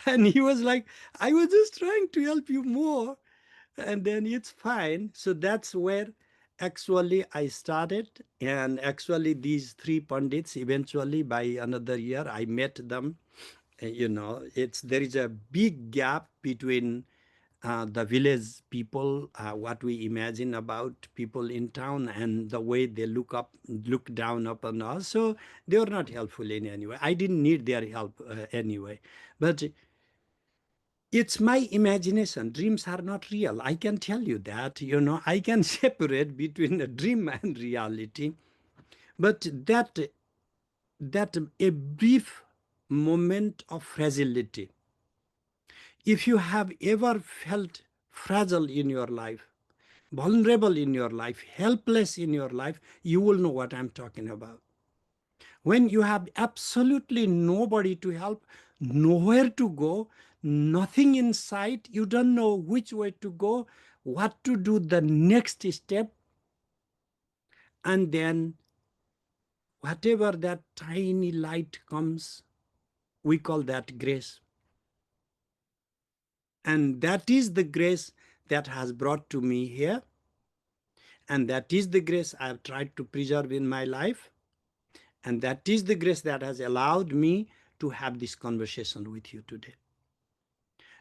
And he was like, I was just trying to help you more. And then it's fine. So that's where actually I started. And actually, these three Pandits, eventually by another year, I met them. There is a big gap between the village people, what we imagine about people in town, and the way they look down upon us. So they were not helpful in any way. I didn't need their help anyway. But it's my imagination. Dreams are not real. I can tell you that. I can separate between a dream and reality. But that a brief moment of fragility. If you have ever felt fragile in your life, vulnerable in your life, helpless in your life, you will know what I'm talking about. When you have absolutely nobody to help, nowhere to go, nothing in sight, you don't know which way to go, what to do the next step, and then whatever that tiny light comes, we call that grace. And that is the grace that has brought to me here. And that is the grace I have tried to preserve in my life. And that is the grace that has allowed me to have this conversation with you today.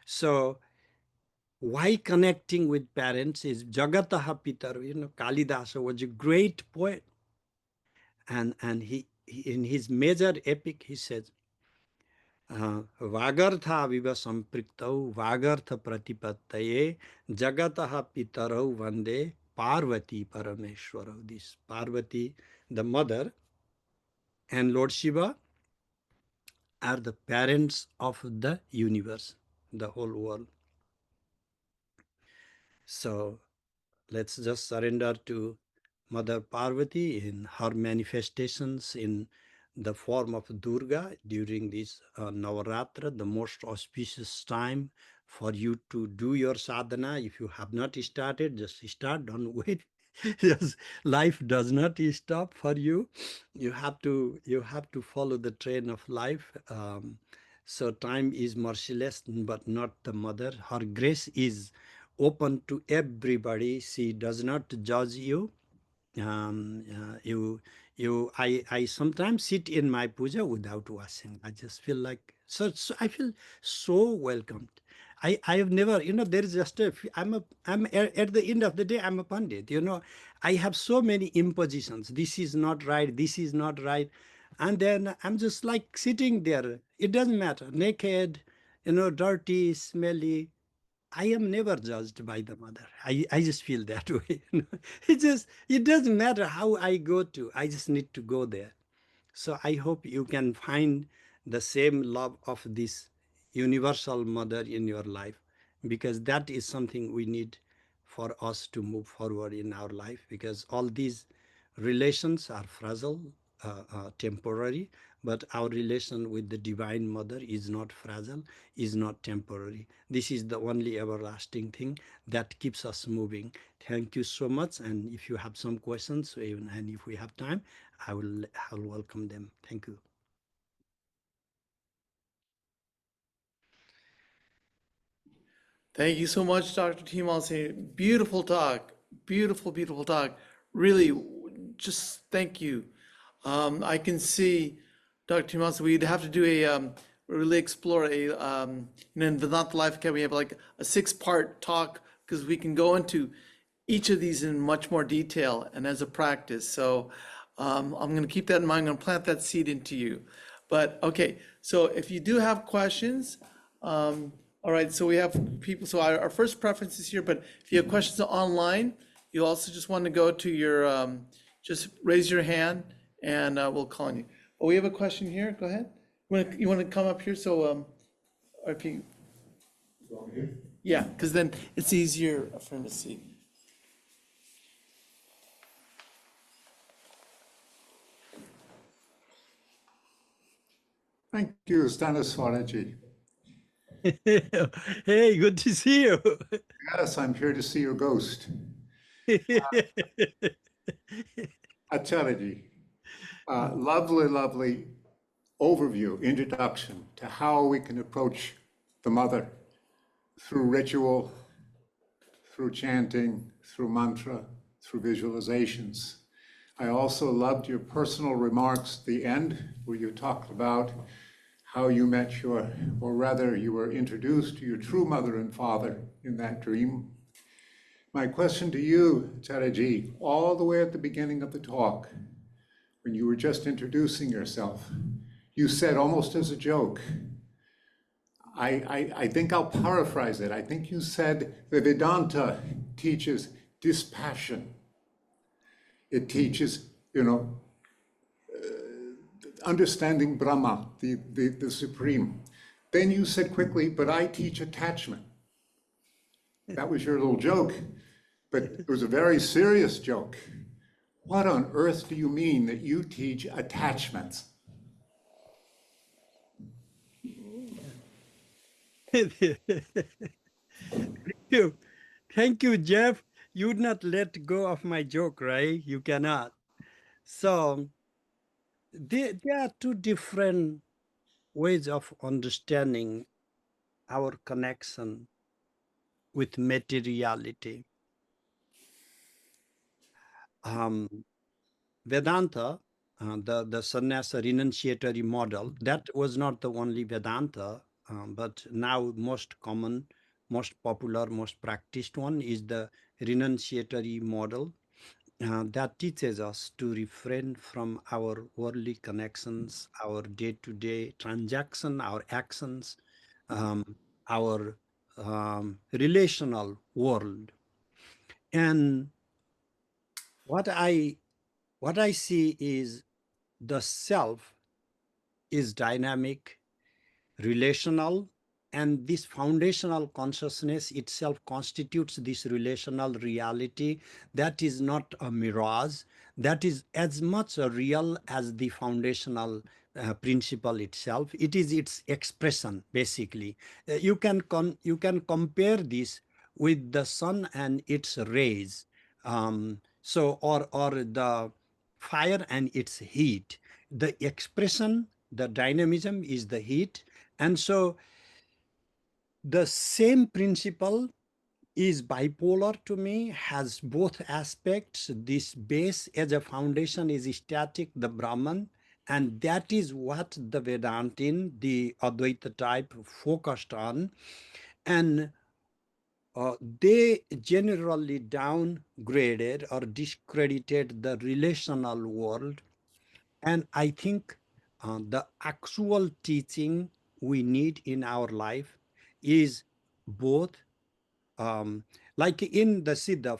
So, why connecting with parents is Jagataha Pitar. Kalidasa was a great poet. And he in his major epic, he says, Vagartha viva sampriktau, Vagartha pratipattaye, Jagataha Pitarau vande, Parvati Parameshwarau. This Parvati, the mother, and Lord Shiva are the parents of the universe, the whole world. So let's just surrender to Mother Parvati in her manifestations in the form of Durga during this Navaratra, the most auspicious time for you to do your sadhana. If you have not started, just start, don't wait. Yes, life does not stop for you. You have to follow the train of life. So time is merciless, but not the mother. Her grace is open to everybody. She does not judge you. um, you I sometimes sit in my puja without washing. I just feel like so I feel so welcomed. I have never, there is just at the end of the day, I'm a pandit. I have so many impositions. This is not right, this is not right. And then I'm just like sitting there. It doesn't matter, naked, dirty, smelly. I am never judged by the mother. I just feel that way. It doesn't matter how I go to. I just need to go there. So I hope you can find the same love of this universal mother in your life, because that is something we need for us to move forward in our life, because all these relations are fragile, temporary, but our relation with the Divine Mother is not fragile, is not temporary. This is the only everlasting thing that keeps us moving. Thank you so much. And if you have some questions, and if we have time, I'll welcome them. Thank you. Thank you so much, Dr. Timalsina. Beautiful talk. Beautiful, beautiful talk. Really, just thank you. I can see, Dr. Timalsina, we'd have to do really explore in Vedanta Life Academy, we have like a 6-part talk because we can go into each of these in much more detail and as a practice. So I'm going to keep that in mind. I'm going to plant that seed into you. But okay, so if you do have questions, all right, so we have people. So our first preference is here, but if you have questions online, you also just want to go to your, just raise your hand and we'll call on you. Oh, we have a question here. Go ahead. You want to come up here? So, or if you, yeah, because then it's easier for him to see. Thank you, Sthaneshwar. Hey, good to see you. Yes, I'm here to see your ghost. Acharyaji, lovely, lovely overview, introduction to how we can approach the mother through ritual, through chanting, through mantra, through visualizations. I also loved your personal remarks at the end, where you talked about how you met your, or rather, you were introduced to your true mother and father in that dream. My question to you, Acharyaji, all the way at the beginning of the talk, when you were just introducing yourself, you said almost as a joke, I think I'll paraphrase it. I think you said the Vedanta teaches dispassion. It teaches, understanding Brahma, the Supreme. Then you said quickly, but I teach attachment. That was your little joke, but it was a very serious joke. What on earth do you mean that you teach attachments? Thank you, Jeff. You would not let go of my joke, right? You cannot. So there are two different ways of understanding our connection with materiality. Vedanta, the sannyasa renunciatory model, that was not the only Vedanta, but now most common, most popular, most practiced one is the renunciatory model that teaches us to refrain from our worldly connections, our day-to-day transaction, our actions, our relational world. And what I see is the self is dynamic, relational, and this foundational consciousness itself constitutes this relational reality that is not a mirage, that is as much a real as the foundational principle itself. It is its expression, basically. You can compare this with the sun and its rays, or the fire and its heat. The expression, the dynamism is the heat. And so the same principle is bipolar to me, has both aspects. This base as a foundation is static, the Brahman, and that is what the Vedantin, the Advaita type, focused on. And they generally downgraded or discredited the relational world. And I think the actual teaching we need in our life is both, um, like in the Siddha,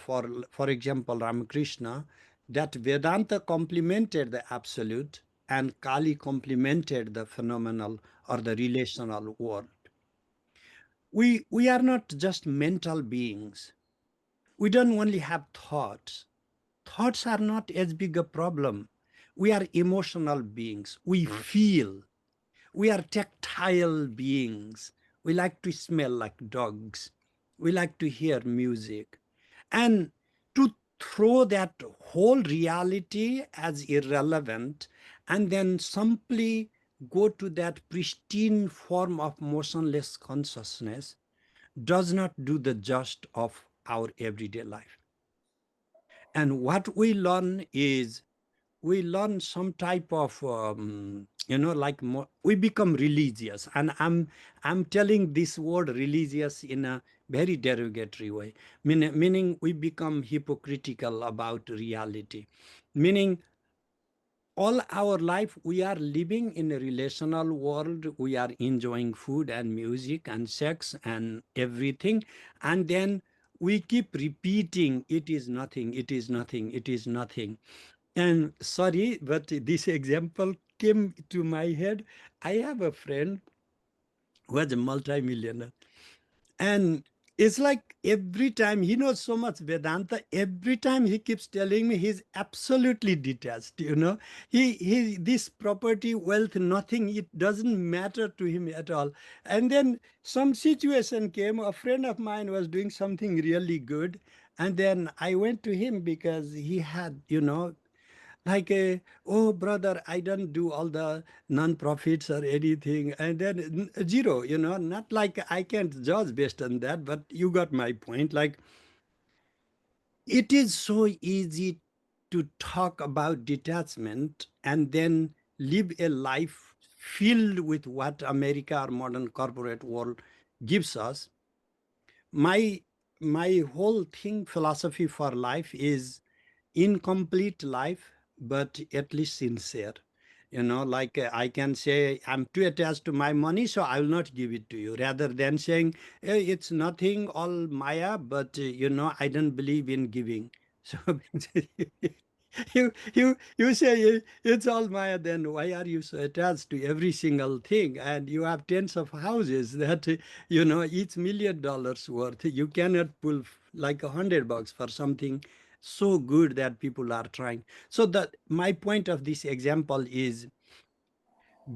for example, Ramakrishna, that Vedanta complemented the absolute and Kali complemented the phenomenal or the relational world. We are not just mental beings. We don't only have thoughts. Thoughts are not as big a problem. We are emotional beings. We feel. We are tactile beings. We like to smell like dogs. We like to hear music. And to throw that whole reality as irrelevant and then simply go to that pristine form of motionless consciousness does not do the just of our everyday life. And what we learn is we learn some type of like we become religious, and I'm telling this word religious in a very derogatory way, meaning we become hypocritical about reality, meaning all our life we are living in a relational world. We are enjoying food and music and sex and everything, and then we keep repeating, it is nothing, it is nothing, it is nothing. And sorry, but this example came to my head. I have a friend who was a multimillionaire, and it's like every time he knows so much Vedanta, every time he keeps telling me he's absolutely detached. He this property, wealth, nothing. It doesn't matter to him at all. And then some situation came. A friend of mine was doing something really good, and then I went to him because he had, like oh brother, I don't do all the non-profits or anything, and then zero, not like I can't judge based on that, but you got my point. Like, it is so easy to talk about detachment and then live a life filled with what America or modern corporate world gives us. My my whole thing, philosophy for life, is incomplete life, but at least sincere. Like I can say, I'm too attached to my money, so I will not give it to you, rather than saying, it's nothing, all Maya, but I don't believe in giving. So you say it's all Maya, then why are you so attached to every single thing? And you have tens of houses that each $1 million worth. You cannot pull like $100 for something so good that people are trying. So that my point of this example is,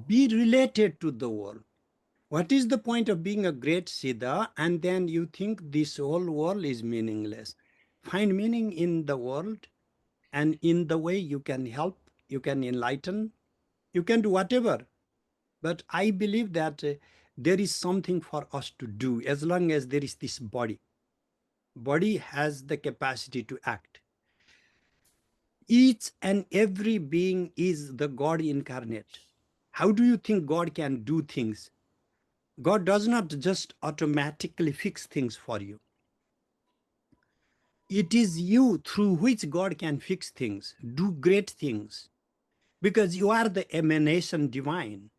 be related to the world. What is the point of being a great siddha and then you think this whole world is meaningless? Find meaning in the world, and in the way you can help, you can enlighten, you can do whatever. But I believe that there is something for us to do as long as there is this body. Body has the capacity to act. Each and every being is the God incarnate. How do you think God can do things? God does not just automatically fix things for you. It is you through which God can fix things, do great things, because you are the emanation divine.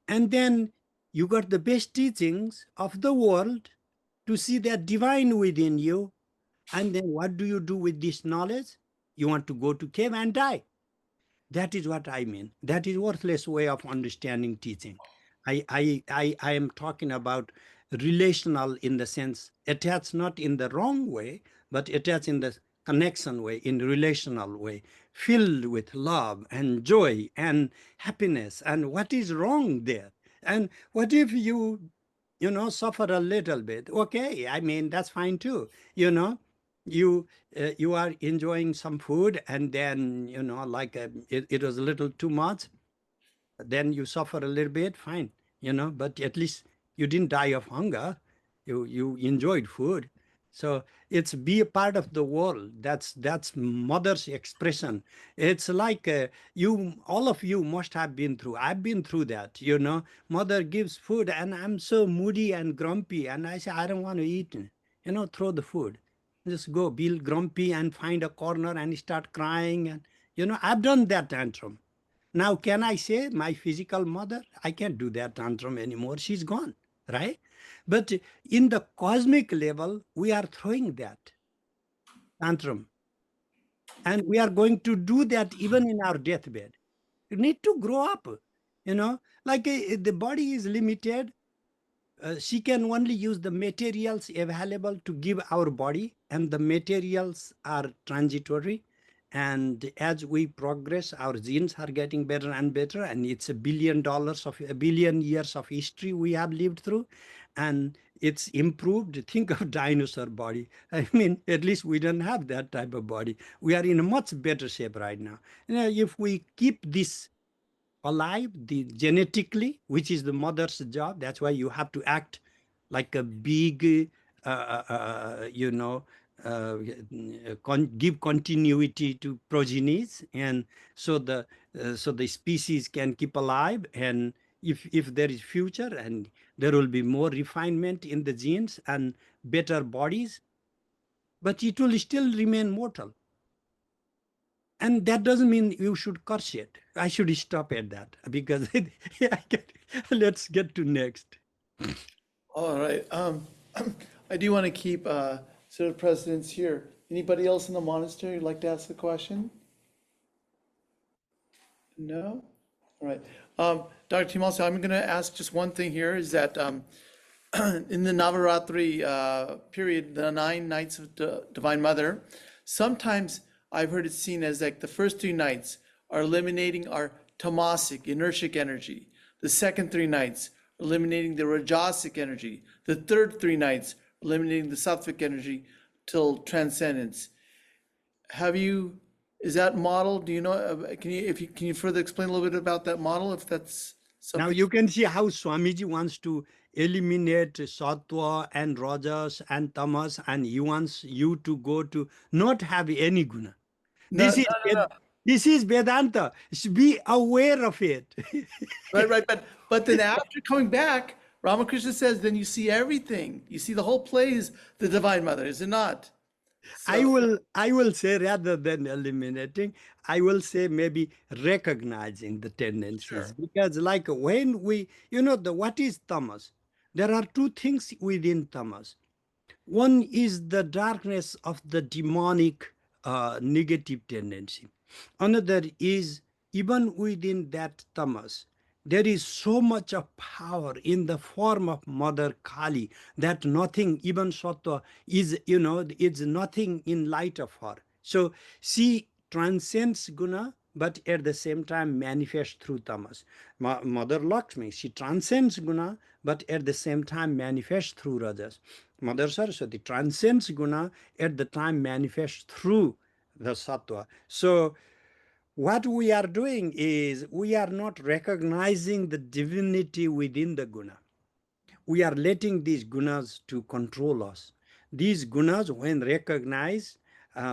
And then you got the best teachings of the world to see that divine within you. And then what do you do with this knowledge? You want to go to cave and die. That is what I mean. That is worthless way of understanding teaching. I am talking about relational in the sense, attached not in the wrong way, but attached in the connection way, in relational way, filled with love and joy and happiness. And what is wrong there? And what if suffer a little bit? Okay, I mean, that's fine too. You you are enjoying some food, and then like it was a little too much, then you suffer a little bit, fine, but at least you didn't die of hunger. You enjoyed food. So it's be a part of the world. That's mother's expression. It's like you all of you must have been through, I've been through that. Mother gives food and I'm so moody and grumpy, and I say, I don't want to eat. Throw the food, just go be grumpy and find a corner and start crying. And I've done that tantrum. Now, can I say my physical mother? I can't do that tantrum anymore. She's gone, right? But in the cosmic level, we are throwing that tantrum. And we are going to do that even in our deathbed. You need to grow up, like the body is limited. She can only use the materials available to give our body, and the materials are transitory. And as we progress, our genes are getting better and better, and it's a billion years of history we have lived through, and it's improved. Think of dinosaur body. I mean, at least we don't have that type of body. We are in a much better shape right now. If we keep this alive, the genetically, which is the mother's job. That's why you have to act like a big, uh, uh, uh, you know, give continuity to progenies, and so the species can keep alive, and if there is future, and there will be more refinement in the genes and better bodies, but it will still remain mortal. And that doesn't mean you should curse it. I should stop at that because let's get to next. All right. I do want to keep sort of precedence here. Anybody else in the monastery who'd like to ask a question? No? All right. Dr. Timalsina, I'm going to ask just one thing here is that in the Navaratri period, the 9 nights of the Divine Mother, sometimes I've heard it seen as like the first 3 nights are eliminating our tamasic, inertic energy. The second 3 nights, eliminating the rajasic energy. The third 3 nights, eliminating the sattvic energy till transcendence. Is that model? Do you know? Can you further explain a little bit about that model, if that's Now something? you can see how Swamiji wants to eliminate sattva and rajas and tamas, and he wants you to go to not have any guna. No, This is no, no, no. this is Vedanta. Be aware of it. Right, right. But then after coming back, Ramakrishna says, then you see everything. You see the whole play is the Divine Mother, is it not? So, I will say, rather than eliminating, I will say maybe recognizing the tendencies, sure. because like when we, what is tamas? There are 2 things within tamas. One is the darkness of the demonic negative tendency. Another is, even within that tamas, there is so much of power in the form of Mother Kali that nothing, even sattva, it's nothing in light of her. So she transcends guna, but at the same time manifests through tamas. Mother Lakshmi, she transcends guna, but at the same time manifests through rajas. Mother Saraswati transcends guna, at the time manifests through the sattva. So what we are doing is we are not recognizing the divinity within the guna. We are letting these gunas to control us. These gunas, when recognized,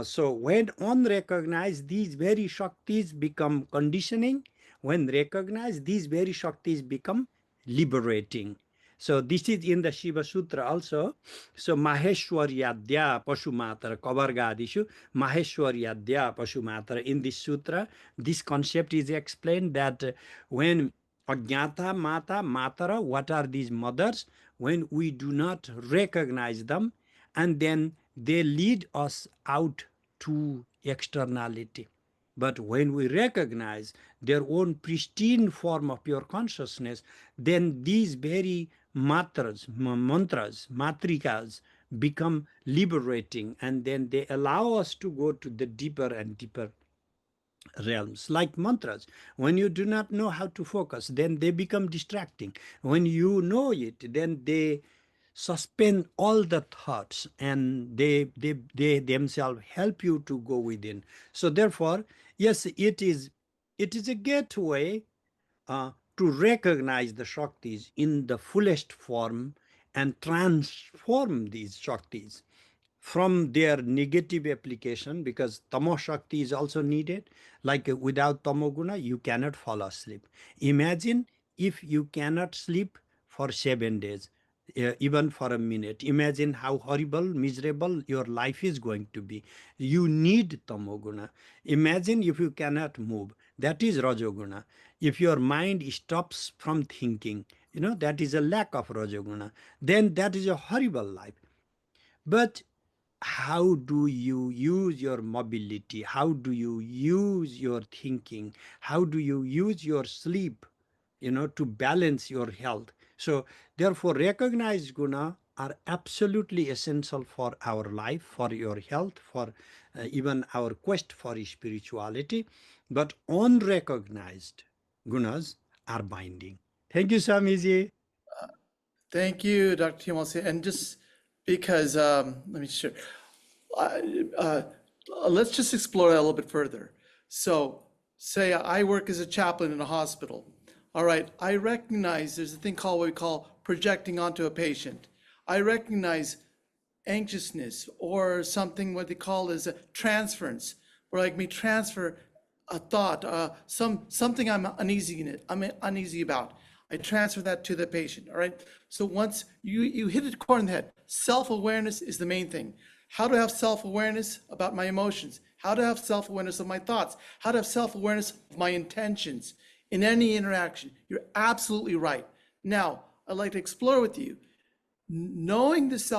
so when unrecognized, these very shaktis become conditioning. When recognized, these very shaktis become liberating. So this is in the Shiva Sutra also. So Maheshwaryadya Pashumatara Kavargadishu Maheshwaryadya Pashumatara. In this sutra, this concept is explained that when Ajnata Mata Matara, what are these mothers? When we do not recognize them, and then they lead us out to externality. But when we recognize their own pristine form of pure consciousness, then these very mantras, matrikas, become liberating, and then they allow us to go to the deeper and deeper realms. Like mantras, when you do not know how to focus, then they become distracting. When you know it, then they suspend all the thoughts, and they themselves help you to go within. So therefore, yes, it is a gateway to recognize the shaktis in the fullest form and transform these shaktis from their negative application, because tamo shakti is also needed. Like without tamoguna, you cannot fall asleep. Imagine if you cannot sleep for 7 days, even for a minute. Imagine how horrible, miserable your life is going to be. You need tamoguna. Imagine if you cannot move. That is rajoguna. If your mind stops from thinking, that is a lack of rajoguna. Then that is a horrible life. But how do you use your mobility? How do you use your thinking? How do you use your sleep, to balance your health? So therefore, recognized guna are absolutely essential for our life, for your health, for even our quest for spirituality. But unrecognized gunas are binding. Thank you, Swamiji. Thank you, Dr. Timalsina. And just because, let me share. Uh, uh, let's just explore that a little bit further. So, say I work as a chaplain in a hospital. All right, I recognize there's a thing called what we call projecting onto a patient. I recognize anxiousness or something what they call is a transference, where like me transfer a thought, something I'm uneasy about. I transfer that to the patient. All right. So once you hit it core in the head, self-awareness is the main thing. How to have self-awareness about my emotions, how to have self-awareness of my thoughts, how to have self-awareness of my intentions in any interaction. You're absolutely right. Now, I'd like to explore with you knowing this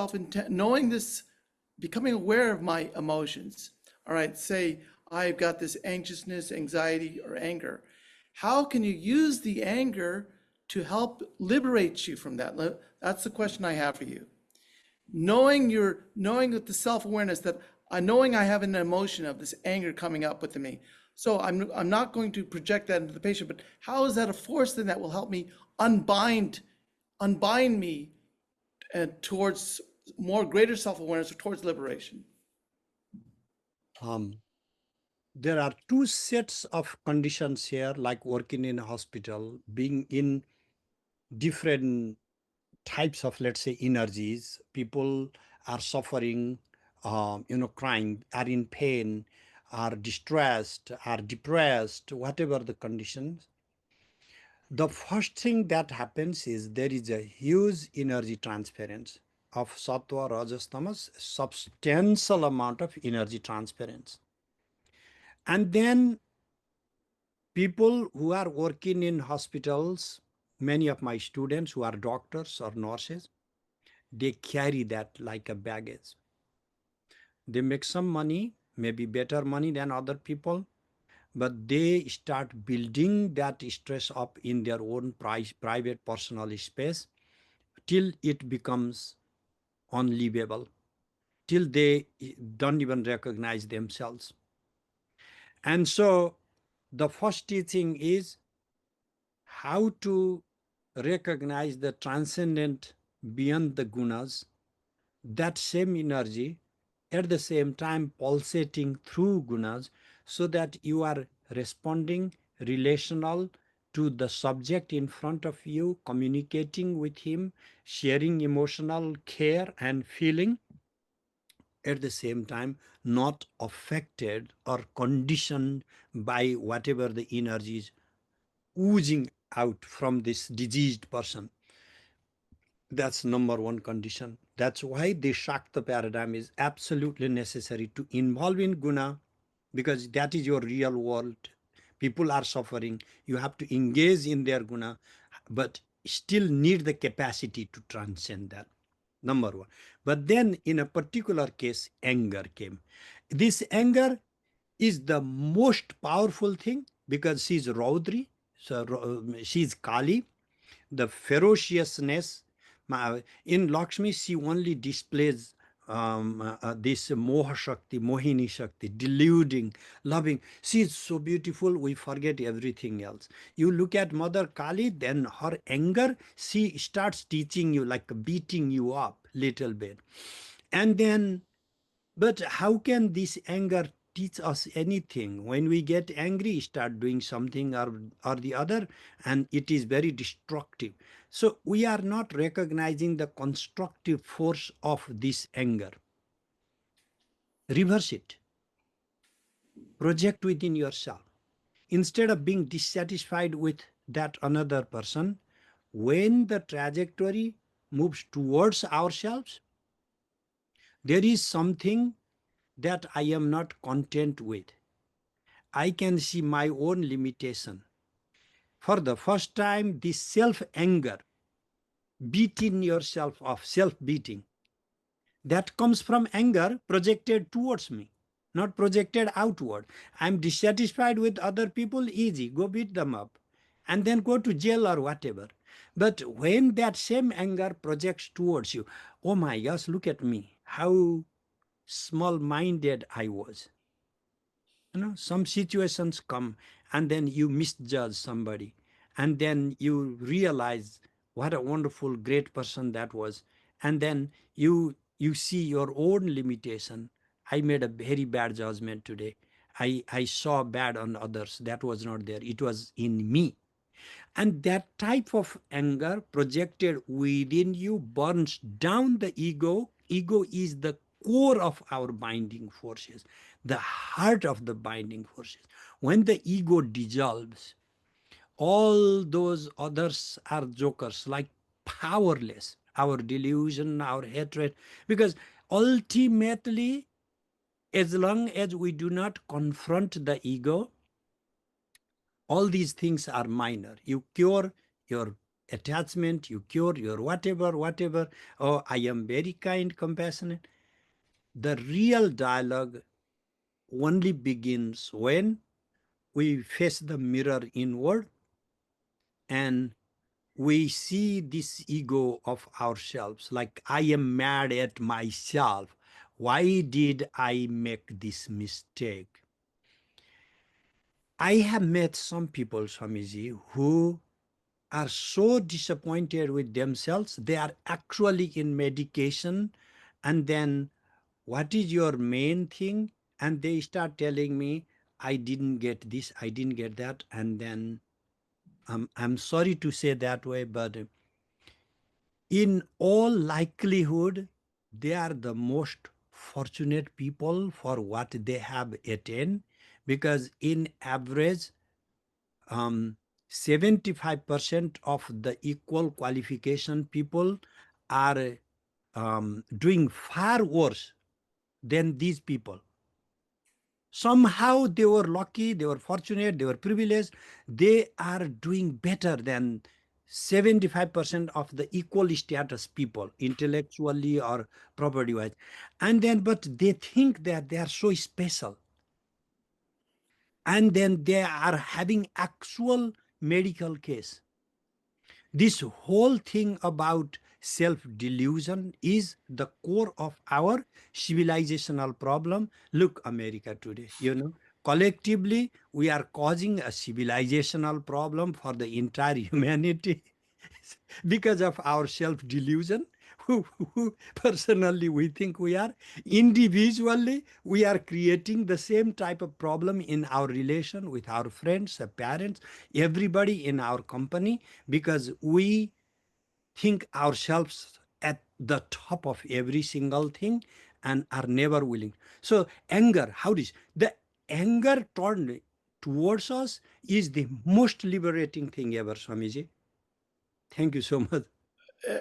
knowing this, becoming aware of my emotions. All right, say I've got this anxiousness, anxiety, or anger. How can you use the anger to help liberate you from that? That's the question I have for you. Knowing with the self-awareness that knowing I have an emotion of this anger coming up within me. So I'm not going to project that into the patient, but how is that a force then that will help me unbind me towards more greater self-awareness or towards liberation? Um, there are two sets of conditions here, like working in a hospital, being in different types of, let's say, energies. People are suffering, crying, are in pain, are distressed, are depressed, whatever the conditions. The first thing that happens is there is a huge energy transference of sattva, rajas, tamas, substantial amount of energy transference. And then people who are working in hospitals, many of my students who are doctors or nurses, they carry that like a baggage. They make some money, maybe better money than other people, but they start building that stress up in their own private personal space till it becomes unlivable, till they don't even recognize themselves. And so the first teaching is how to recognize the transcendent beyond the gunas, that same energy at the same time pulsating through gunas, so that you are responding relational to the subject in front of you, communicating with him, sharing emotional care and feeling, at the same time not affected or conditioned by whatever the energy is oozing out from this diseased person. That's number one condition. That's why the Shakta paradigm is absolutely necessary to involve in guna, because that is your real world. People are suffering. You have to engage in their guna, but still need the capacity to transcend that. Number one. But then in a particular case, anger came. This anger is the most powerful thing because she's Raudri, so she's Kali, the ferociousness. In Lakshmi, she only displays this Moha Shakti, Mohini Shakti, deluding, loving. She is so beautiful, we forget everything else. You look at Mother Kali, then her anger, she starts teaching you, like beating you up little bit. And then, but how can this anger teach us anything? When we get angry, start doing something or the other, and it is very destructive. So we are not recognizing the constructive force of this anger. Reverse it. Project within yourself. Instead of being dissatisfied with that another person, when the trajectory moves towards ourselves, there is something that I am not content with. I can see my own limitation. For the first time, this self-anger, beating yourself off, self-beating, that comes from anger projected towards me, not projected outward. I'm dissatisfied with other people, easy, go beat them up, and then go to jail or whatever. But when that same anger projects towards you, oh my gosh, look at me, how small-minded I was. Some situations come and then you misjudge somebody, and then you realize what a wonderful great person that was, and then you see your own limitation. I made a very bad judgment today. I saw bad on others. That was not there, it was in me. And that type of anger projected within you burns down the ego ego is the core of our binding forces, the heart of the binding forces. When the ego dissolves, all those others are jokers, like powerless. Our delusion, our hatred, because ultimately, as long as we do not confront the ego, all these things are minor. You cure your attachment, you cure your whatever. Oh, I am very kind, compassionate. The real dialogue only begins when we face the mirror inward and we see this ego of ourselves, like I am mad at myself. Why did I make this mistake? I have met some people, Swamiji, who are so disappointed with themselves, they are actually in medication. And then, what is your main thing? And they start telling me, I didn't get this, I didn't get that. And then, I'm sorry to say that way, but in all likelihood, they are the most fortunate people for what they have attained, because in average, 75% of the equal qualification people are doing far worse than these people. Somehow they were lucky, they were fortunate, they were privileged. They are doing better than 75% of the equal status people, intellectually or property wise. And then, but they think that they are so special. And then they are having actual medical case. This whole thing about self-delusion is the core of our civilizational problem. Look, America today, collectively, we are causing a civilizational problem for the entire humanity because of our self-delusion. Who personally we think we are. Individually, we are creating the same type of problem in our relation with our friends, our parents, everybody in our company, because we think ourselves at the top of every single thing and are never willing. So anger, how this? The anger turned towards us is the most liberating thing ever, Swamiji. Thank you so much.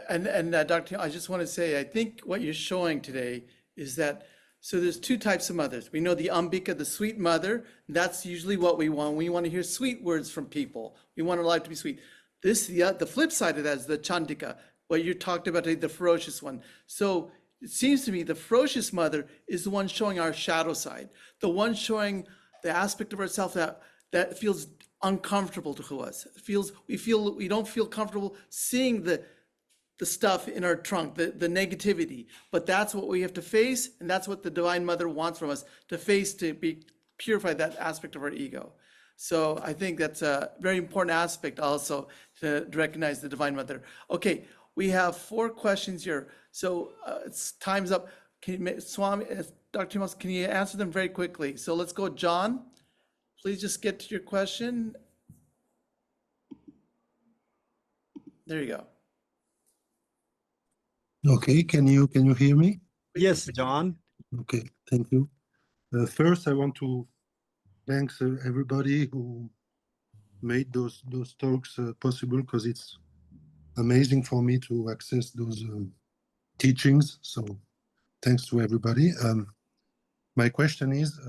And Dr. I just want to say, I think what you're showing today is that, so there's two types of mothers. We know the Ambika, the sweet mother. That's usually what we want. We want to hear sweet words from people. We want our life to be sweet. The flip side of that is the Chandika, what you talked about, the ferocious one. So it seems to me the ferocious mother is the one showing our shadow side, the one showing the aspect of ourselves that feels uncomfortable to us. We don't feel comfortable seeing the stuff in our trunk, the negativity. But that's what we have to face, and that's what the Divine Mother wants from us to face, to purify that aspect of our ego. So I think that's a very important aspect also to recognize the Divine Mother. Okay, we have 4 questions here. So it's time's up. Swami, Dr. Timalsina, can you answer them very quickly? So let's go, John. Please just get to your question. There you go. Okay, can you hear me? Yes, John. Okay, thank you. First, I want to thank everybody who made those talks possible, because it's amazing for me to access those teachings. So thanks to everybody. My question is,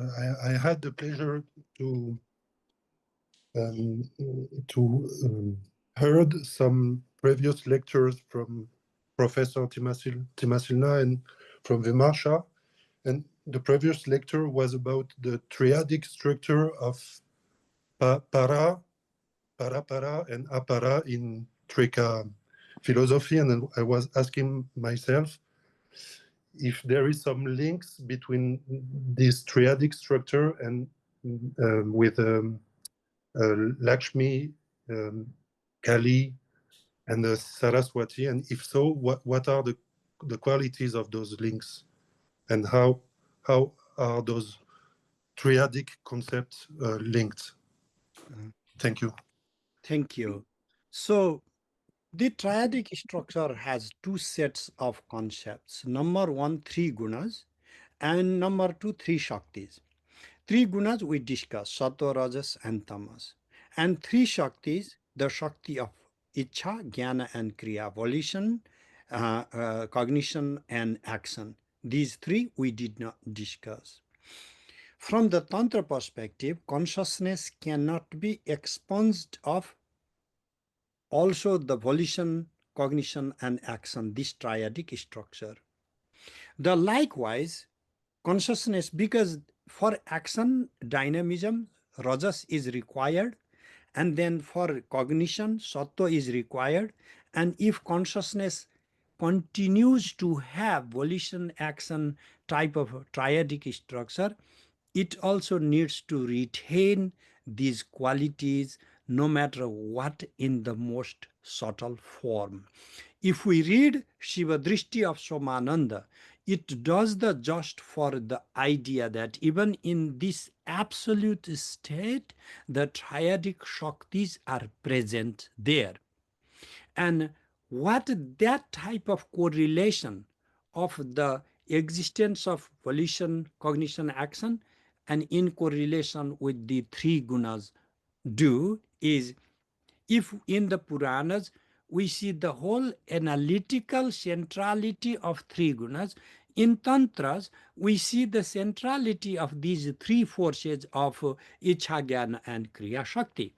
I had the pleasure to heard some previous lectures from Professor Timalsina and from Vimarsha, and the previous lecture was about the triadic structure of para, and apara in Trika philosophy, and I was asking myself if there is some links between this triadic structure and with Lakshmi, Kali, and Saraswati, and if so, what are the qualities of those links, and how are those triadic concepts linked? Thank you. Thank you. So The triadic structure has two sets of concepts. Number one, three gunas, and number two, three shaktis. Three gunas we discuss, sattva, rajas, and tamas. And three shaktis, the shakti of ichha, jnana, and kriya, volition, cognition, and action. These three we did not discuss. From the Tantra perspective, consciousness cannot be expunged of also the volition, cognition, and action, this triadic structure. The likewise, consciousness, because for action dynamism, rajas is required, and then for cognition, sattva is required, and if consciousness continues to have volition, action type of triadic structure, it also needs to retain these qualities no matter what in the most subtle form. If we read Shiva Drishti of Somananda, it does the just for the idea that even in this absolute state, the triadic Shaktis are present there. And what that type of correlation of the existence of volition, cognition, action, and in correlation with the three gunas do is, if in the Puranas we see the whole analytical centrality of three gunas, in Tantras we see the centrality of these three forces of Ichha, Jnana, and Kriya Shakti.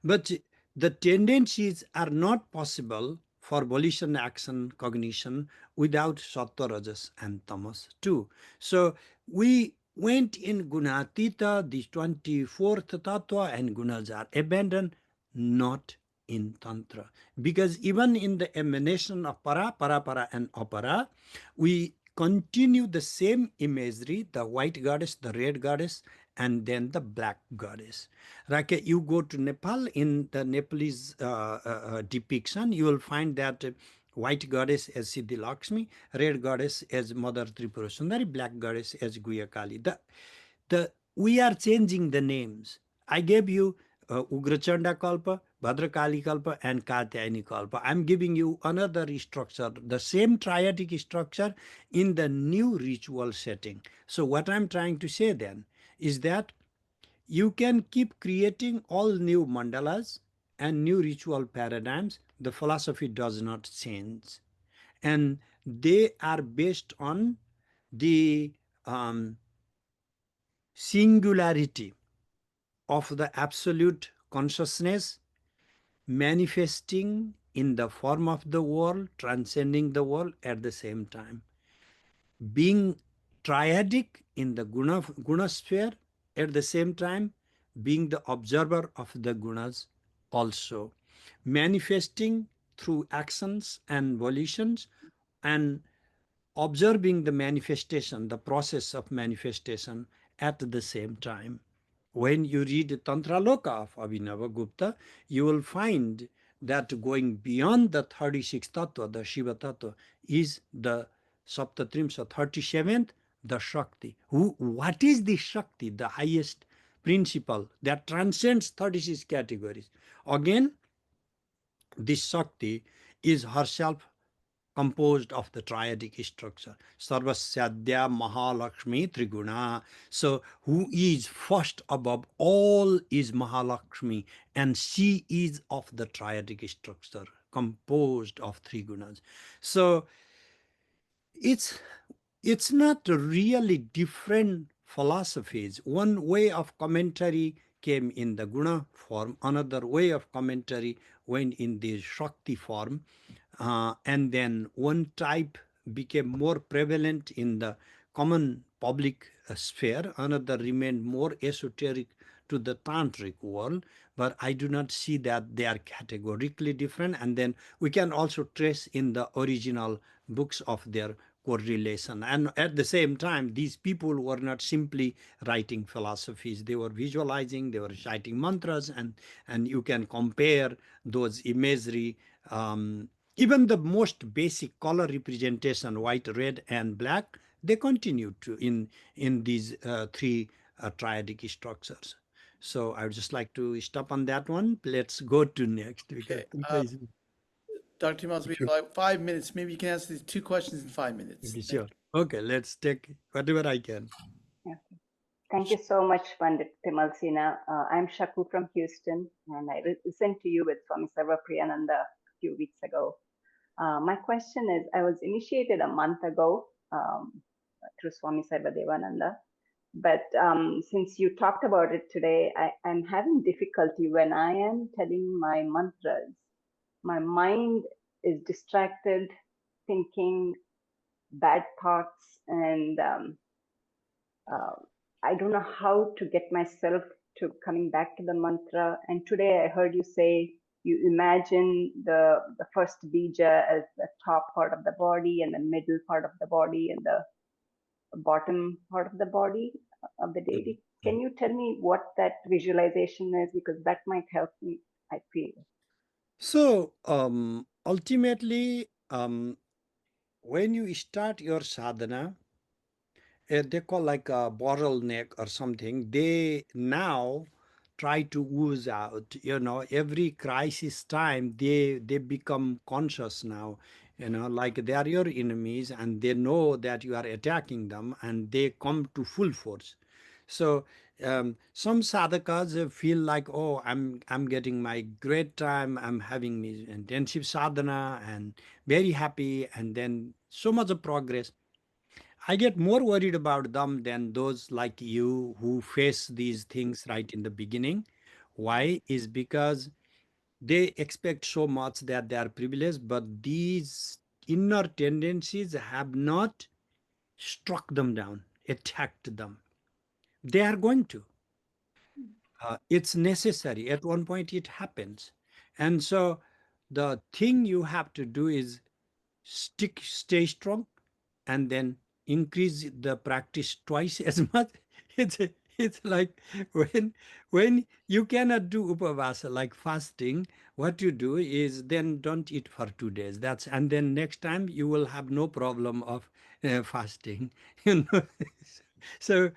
But the tendencies are not possible for volition, action, cognition without sattva, rajas, and tamas too. So we went in Gunatita, the 24th tattva, and gunas are abandoned, not in Tantra. Because even in the emanation of para, para, and apara, we continue the same imagery, the white goddess, the red goddess, and then the black goddess. Like you go to Nepal, in the Nepalese depiction, you will find that white goddess as Siddhi Lakshmi, red goddess as Mother Tripura Sundari, black goddess as Guya Kali. We are changing the names. I gave you Ugrachanda Kalpa, Bhadrakali Kalpa, and Katyayani Kalpa. I'm giving you another structure, the same triadic structure in the new ritual setting. So what I'm trying to say then is that you can keep creating all new mandalas and new ritual paradigms. The philosophy does not change. And they are based on the singularity of the absolute consciousness manifesting in the form of the world, transcending the world at the same time. Being triadic in the guna sphere, at the same time being the observer of the gunas also. Manifesting through actions and volitions, and observing the manifestation, the process of manifestation at the same time. When you read Tantra Loka of Abhinava Gupta, you will find that going beyond the 36th tattva, the Shiva tattva, is the Saptatrimsa, 37th, the Shakti. What is the Shakti, the highest principle that transcends 36 categories? Again, this Shakti is herself composed of the triadic structure. Sarvasadya Mahalakshmi Triguna. So who is first above all is Mahalakshmi, and she is of the triadic structure, composed of three gunas. So it's not really different philosophies. One way of commentary came in the guna form, another way of commentary went in the Shakti form, and then one type became more prevalent in the common public sphere, another remained more esoteric to the tantric world, but I do not see that they are categorically different. And then we can also trace in the original books of their correlation. And at the same time, these people were not simply writing philosophies. They were visualizing, they were reciting mantras, and you can compare those imagery. Even the most basic color representation, white, red, and black, they continue to in these three triadic structures. So I would just like to stop on that one. Let's go to next because Okay. Dr. Timas, we sure. have like 5 minutes. Maybe you can answer these two questions in 5 minutes. Okay, Thank sure. Okay, let's take whatever I can. Yeah. Thank you so much, Pandit Timalsina. I'm Shaku from Houston, and I listened to you with Swami Sarva Priyananda a few weeks ago. My question is, I was initiated a month ago through Swami Sarva Devananda, but since you talked about it today, I'm having difficulty when I am telling my mantras. My mind is distracted, thinking bad thoughts, and uh, I don't know how to get myself to coming back to the mantra. And today I heard you say you imagine the first bija as the top part of the body and the middle part of the body and the bottom part of the body of the deity. Can you tell me what that visualization is? Because that might help me, I feel. So ultimately, when you start your sadhana, they call like a bottleneck or something. They now try to ooze out. Every crisis time they become conscious now. Like they are your enemies and they know that you are attacking them and they come to full force. So some sadhakas feel like, oh, I'm getting my great time. I'm having my intensive sadhana and very happy, and then so much of progress. I get more worried about them than those like you who face these things right in the beginning. Why? Is because they expect so much that they are privileged, but these inner tendencies have not struck them down, attacked them. They are going to. It's necessary. At one point, it happens. And so the thing you have to do is stay strong, and then increase the practice twice as much. It's it's like when you cannot do upavasa like fasting, what you do is then don't eat for 2 days. And then next time you will have no problem of fasting. You know. So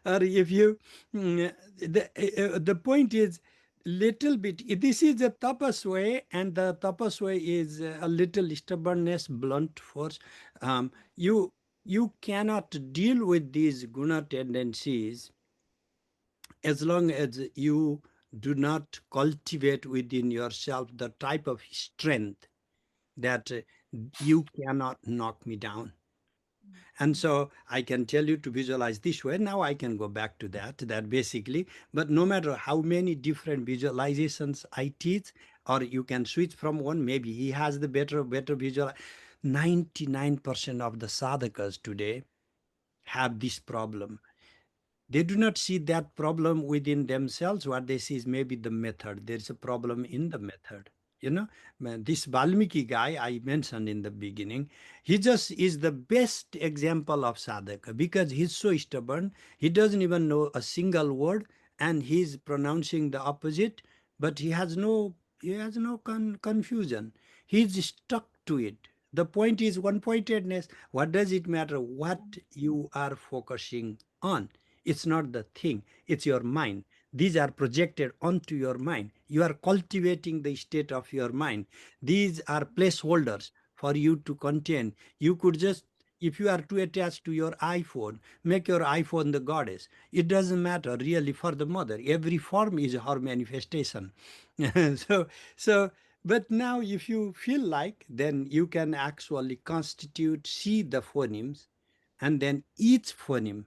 or if you the point is little bit, this is the tapas way, and the tapas way is a little stubbornness, blunt force. You cannot deal with these guna tendencies as long as you do not cultivate within yourself the type of strength that you cannot knock me down. And so I can tell you to visualize this way. Now I can go back to that basically, but no matter how many different visualizations I teach, or you can switch from one, maybe he has the better visual. 99% of the sadhakas today have this problem. They do not see that problem within themselves. What they see is maybe the method. There's a problem in the method. This Valmiki guy I mentioned in the beginning, he just is the best example of sadhaka because he's so stubborn. He doesn't even know a single word and he's pronouncing the opposite, but he has no confusion. He's stuck to it. The point is one pointedness. What does it matter what you are focusing on? It's not the thing, it's your mind. These are projected onto your mind. You are cultivating the state of your mind. These are placeholders for you to contain. You could just, if you are too attached to your iPhone, make your iPhone the goddess. It doesn't matter really for the mother. Every form is her manifestation. so, so, but now if you feel like, then you can actually see the phonemes, and then each phoneme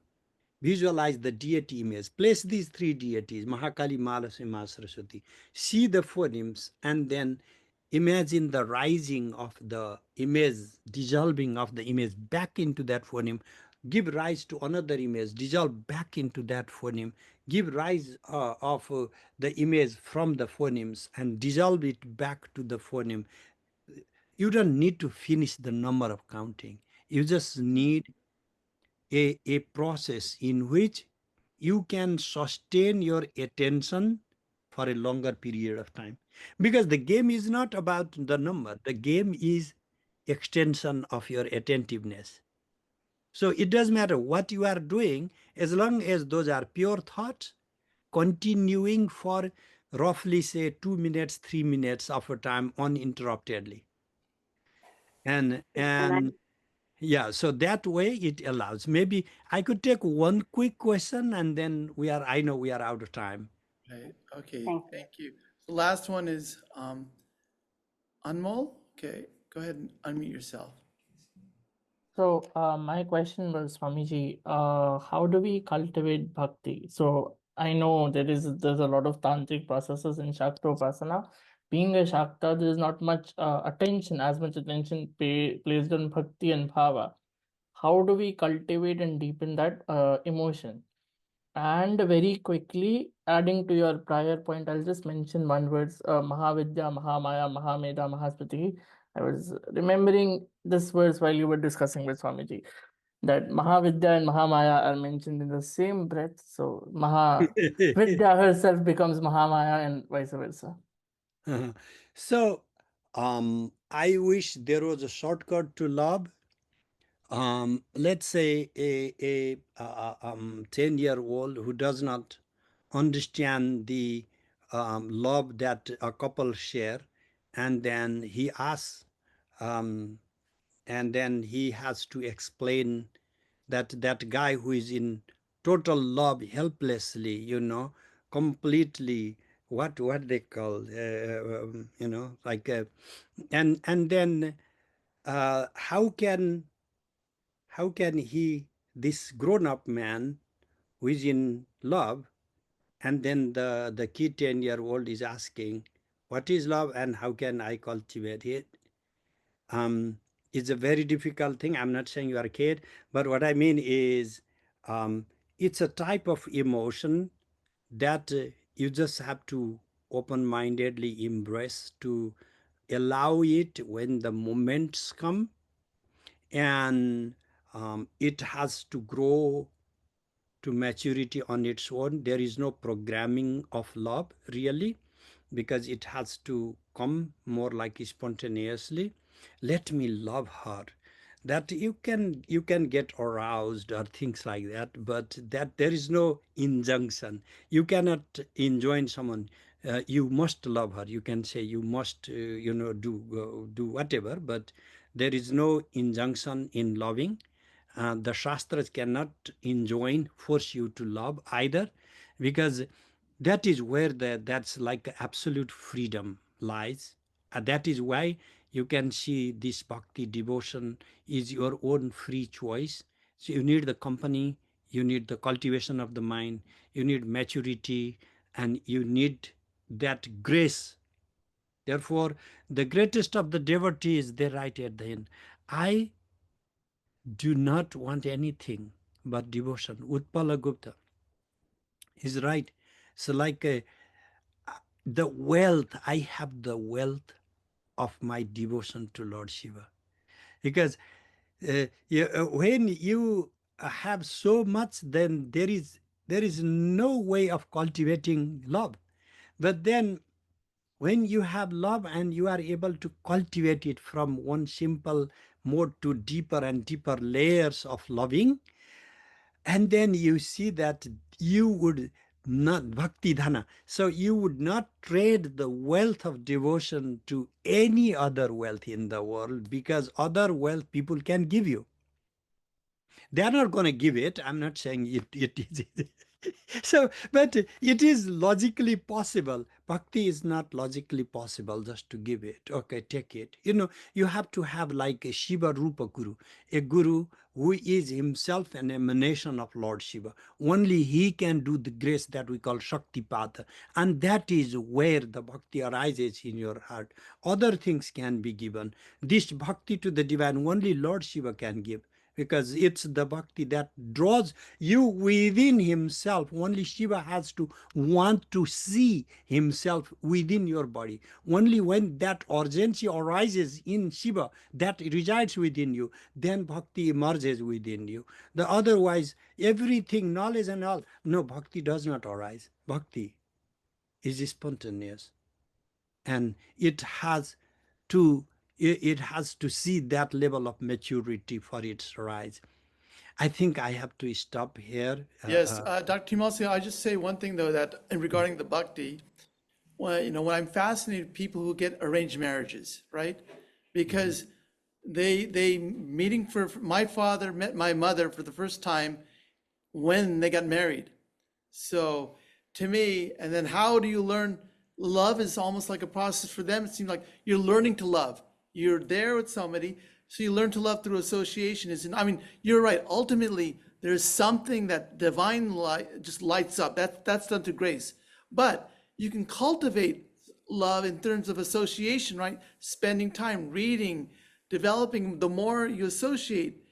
visualize the deity image. Place these three deities, Mahakali, Malasimha, Saraswati. See the phonemes and then imagine the rising of the image, dissolving of the image back into that phoneme. Give rise to another image, dissolve back into that phoneme. Give rise of the image from the phonemes and dissolve it back to the phoneme. You don't need to finish the number of counting. You just need a process in which you can sustain your attention for a longer period of time. Because the game is not about the number, the game is extension of your attentiveness. So it doesn't matter what you are doing, as long as those are pure thoughts, continuing for roughly say 2 minutes, 3 minutes of a time uninterruptedly. And And I'm yeah, so that way it allows. Maybe I could take one quick question and then I know we are out of time. Right. Okay. thank Thank you. The last one is Anmol. Okay. Go ahead and unmute yourself. So, my question was, Swamiji, how do we cultivate bhakti? So, I know there's a lot of tantric processes in Shaktopasana. Being a Shakta, there is not much as much attention placed on bhakti and bhava. How do we cultivate and deepen that emotion? And very quickly, adding to your prior point, I'll just mention one words, Mahavidya, Mahamaya, Mahameda, Mahasmriti. I was remembering this verse while you were discussing with Swamiji, that Mahavidya and Mahamaya are mentioned in the same breath. So Mahavidya herself becomes Mahamaya and vice versa. So, I wish there was a shortcut to love. Let's say a 10-year-old who does not understand the love that a couple share, and then he asks, um, and then he has to explain that guy who is in total love helplessly, completely what they call, like, and then how can he, this grown-up man who is in love, and then the kid 10-year-old is asking, what is love and how can I cultivate it? It's a very difficult thing. I'm not saying you are a kid, but what I mean is, um, it's a type of emotion that you just have to open-mindedly embrace, to allow it when the moments come, and it has to grow to maturity on its own. There is no programming of love really, because it has to come more like spontaneously. Let me love her. That you can get aroused or things like that, but that there is no injunction. You cannot enjoin someone. You must love her. You can say you must, do whatever, but there is no injunction in loving. The Shastras cannot enjoin, force you to love either, because that is where that's like absolute freedom lies. That is why you can see this bhakti devotion is your own free choice. So you need the company, you need the cultivation of the mind, you need maturity, and you need that grace. Therefore, the greatest of the devotees, they write at the end, I do not want anything but devotion. Utpala Gupta is right. So like the wealth, I have the wealth of my devotion to Lord Shiva. Because when you have so much, then there is no way of cultivating love. But then when you have love and you are able to cultivate it from one simple mode to deeper and deeper layers of loving, and then you see that you would not bhakti dhana, so you would not trade the wealth of devotion to any other wealth in the world, because other wealth people can give you. They are not going to give it. I'm not saying it is. So, but it is logically possible. Bhakti is not logically possible just to give it. Okay, take it. You have to have like a Shiva Rupa Guru, a guru who is himself an emanation of Lord Shiva. Only he can do the grace that we call Shaktipada. And that is where the bhakti arises in your heart. Other things can be given. This bhakti to the divine, only Lord Shiva can give, because it's the bhakti that draws you within himself. Only Shiva has to want to see himself within your body. Only when that urgency arises in Shiva, that resides within you, then bhakti emerges within you. The otherwise, everything, knowledge and all, no, bhakti does not arise. Bhakti is spontaneous, and to it has to see that level of maturity for its rise. I think I have to stop here. Yes, Dr. Timalsina, I just say one thing though, that regarding the bhakti, when I'm fascinated with people who get arranged marriages, right? Because they meeting for my father met my mother for the first time when they got married. So to me, and then how do you learn? Love is almost like a process for them. It seems like you're learning to love. You're there with somebody, so you learn to love through association. I mean, you're right. Ultimately, there's something that divine light just lights up. That's done to grace. But you can cultivate love in terms of association, right? Spending time reading, developing. The more you associate,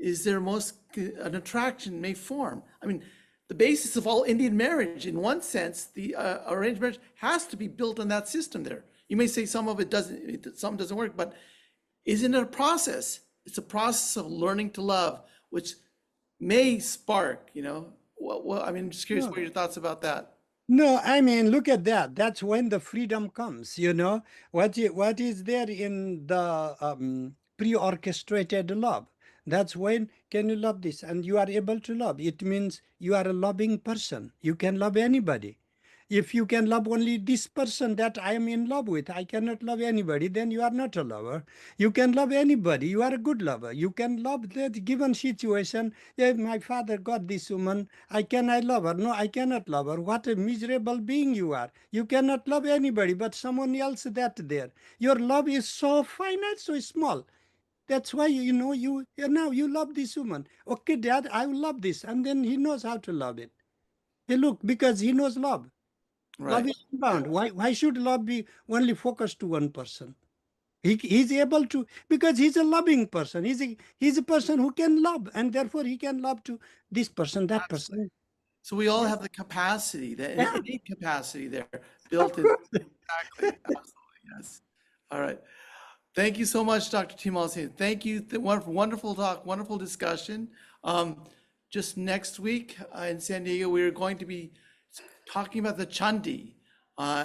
is there most an attraction may form. I mean, the basis of all Indian marriage, in one sense, the arranged marriage has to be built on that system there. You may say some of it doesn't, some doesn't work, but isn't it a process? It's a process of learning to love, which may spark, I mean, I'm just curious what No. are your thoughts about that? No, I mean, look at that. That's when the freedom comes, What is there in the pre-orchestrated love? That's when can you love this? And you are able to love. It means you are a loving person. You can love anybody. If you can love only this person that I am in love with, I cannot love anybody, then you are not a lover. You can love anybody. You are a good lover. You can love that given situation. Yeah, my father got this woman. I love her? No, I cannot love her. What a miserable being you are. You cannot love anybody but someone else that there. Your love is so finite, so small. That's why now you love this woman. Okay, Dad, I will love this, and then he knows how to love it. Hey, look, because he knows love. Love Right. is unbound. Why should love be only focused to one person? He's able to, because he's a loving person. He's a person who can love, and therefore he can love to this person, that Absolutely. person. So we all Yeah, have the capacity, that yeah, innate capacity there of built in. course. Exactly. Absolutely. Yes. All right. Thank you so much, Dr. Timalsina. Thank you. Wonderful talk, wonderful discussion. Just next week in San Diego, we're going to be talking about the Chandi.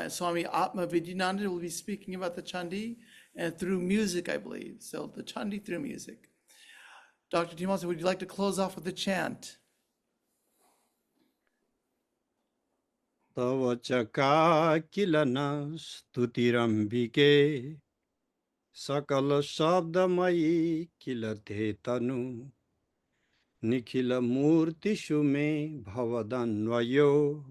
Swami Atma Vidyananda will be speaking about the Chandi and through music, I believe. So the Chandi through music. Dr. Timalsina, would you like to close off with a chant? Tava chaka kilana stutirambike sakala shabdamayi kilate tanu nikhila murti shume bhavadanvayo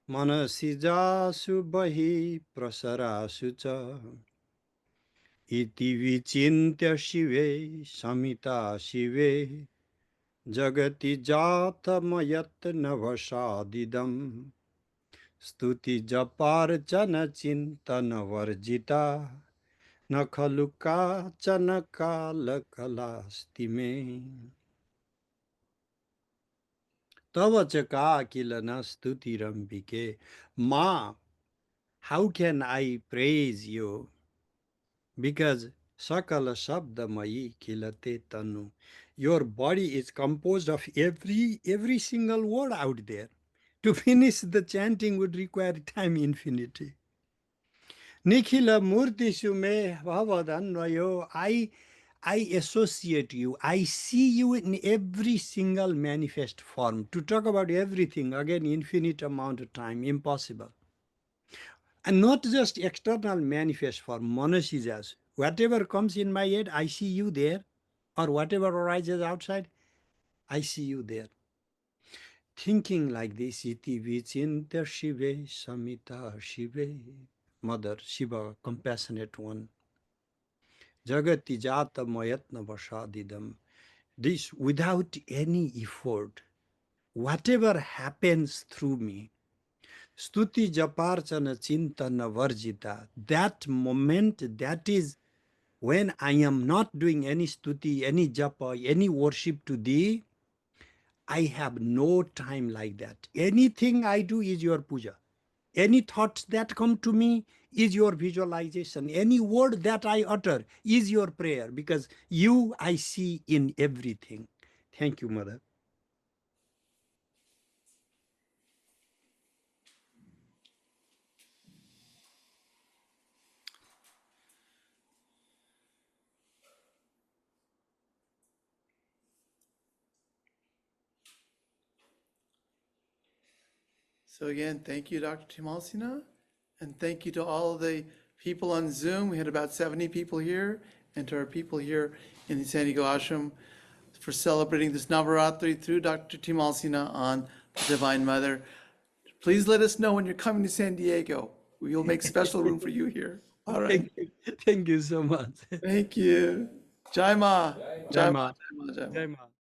manasi jasu bahi prasarasu cha iti vichintya shive samita shive jagati jatamayat navasadidam स्तुति जपार्चन चिंतन वर्जिता न खलु काचन काल कलास्ति में तव च का किल न स्तुतिरंबिके Ma, how can I praise you? Because sakala shabdamayi kilate tanu. Your body is composed of every single word out there. To finish the chanting would require time infinity. Nikhila Murtishu me Bhavadanvayo. I associate you. I see you in every single manifest form. To talk about everything, again, infinite amount of time, impossible. And not just external manifest form, monasis. Whatever comes in my head, I see you there. Or whatever arises outside, I see you there. Thinking like this, iti vichinta Shive Samita Shive. Mother, Shiva, compassionate one. Jagati jata mayatna vasadidam. This without any effort. Whatever happens through me. Stuti japarchana chintana varjita. That moment, that is when I am not doing any stuti, any japa, any worship to thee. I have no time like that. Anything I do is your puja. Any thoughts that come to me is your visualization. Any word that I utter is your prayer, because you I see in everything. Thank you, Mother. So again, thank you, Dr. Timalsina, and thank you to all of the people on Zoom. We had about 70 people here, and to our people here in the San Diego Ashram for celebrating this Navaratri through Dr. Timalsina on the Divine Mother. Please let us know when you're coming to San Diego. We will make special room for you here. All right. Thank you so much. Thank you. Jai Ma. Jai Ma. Jai Ma. Jai Ma.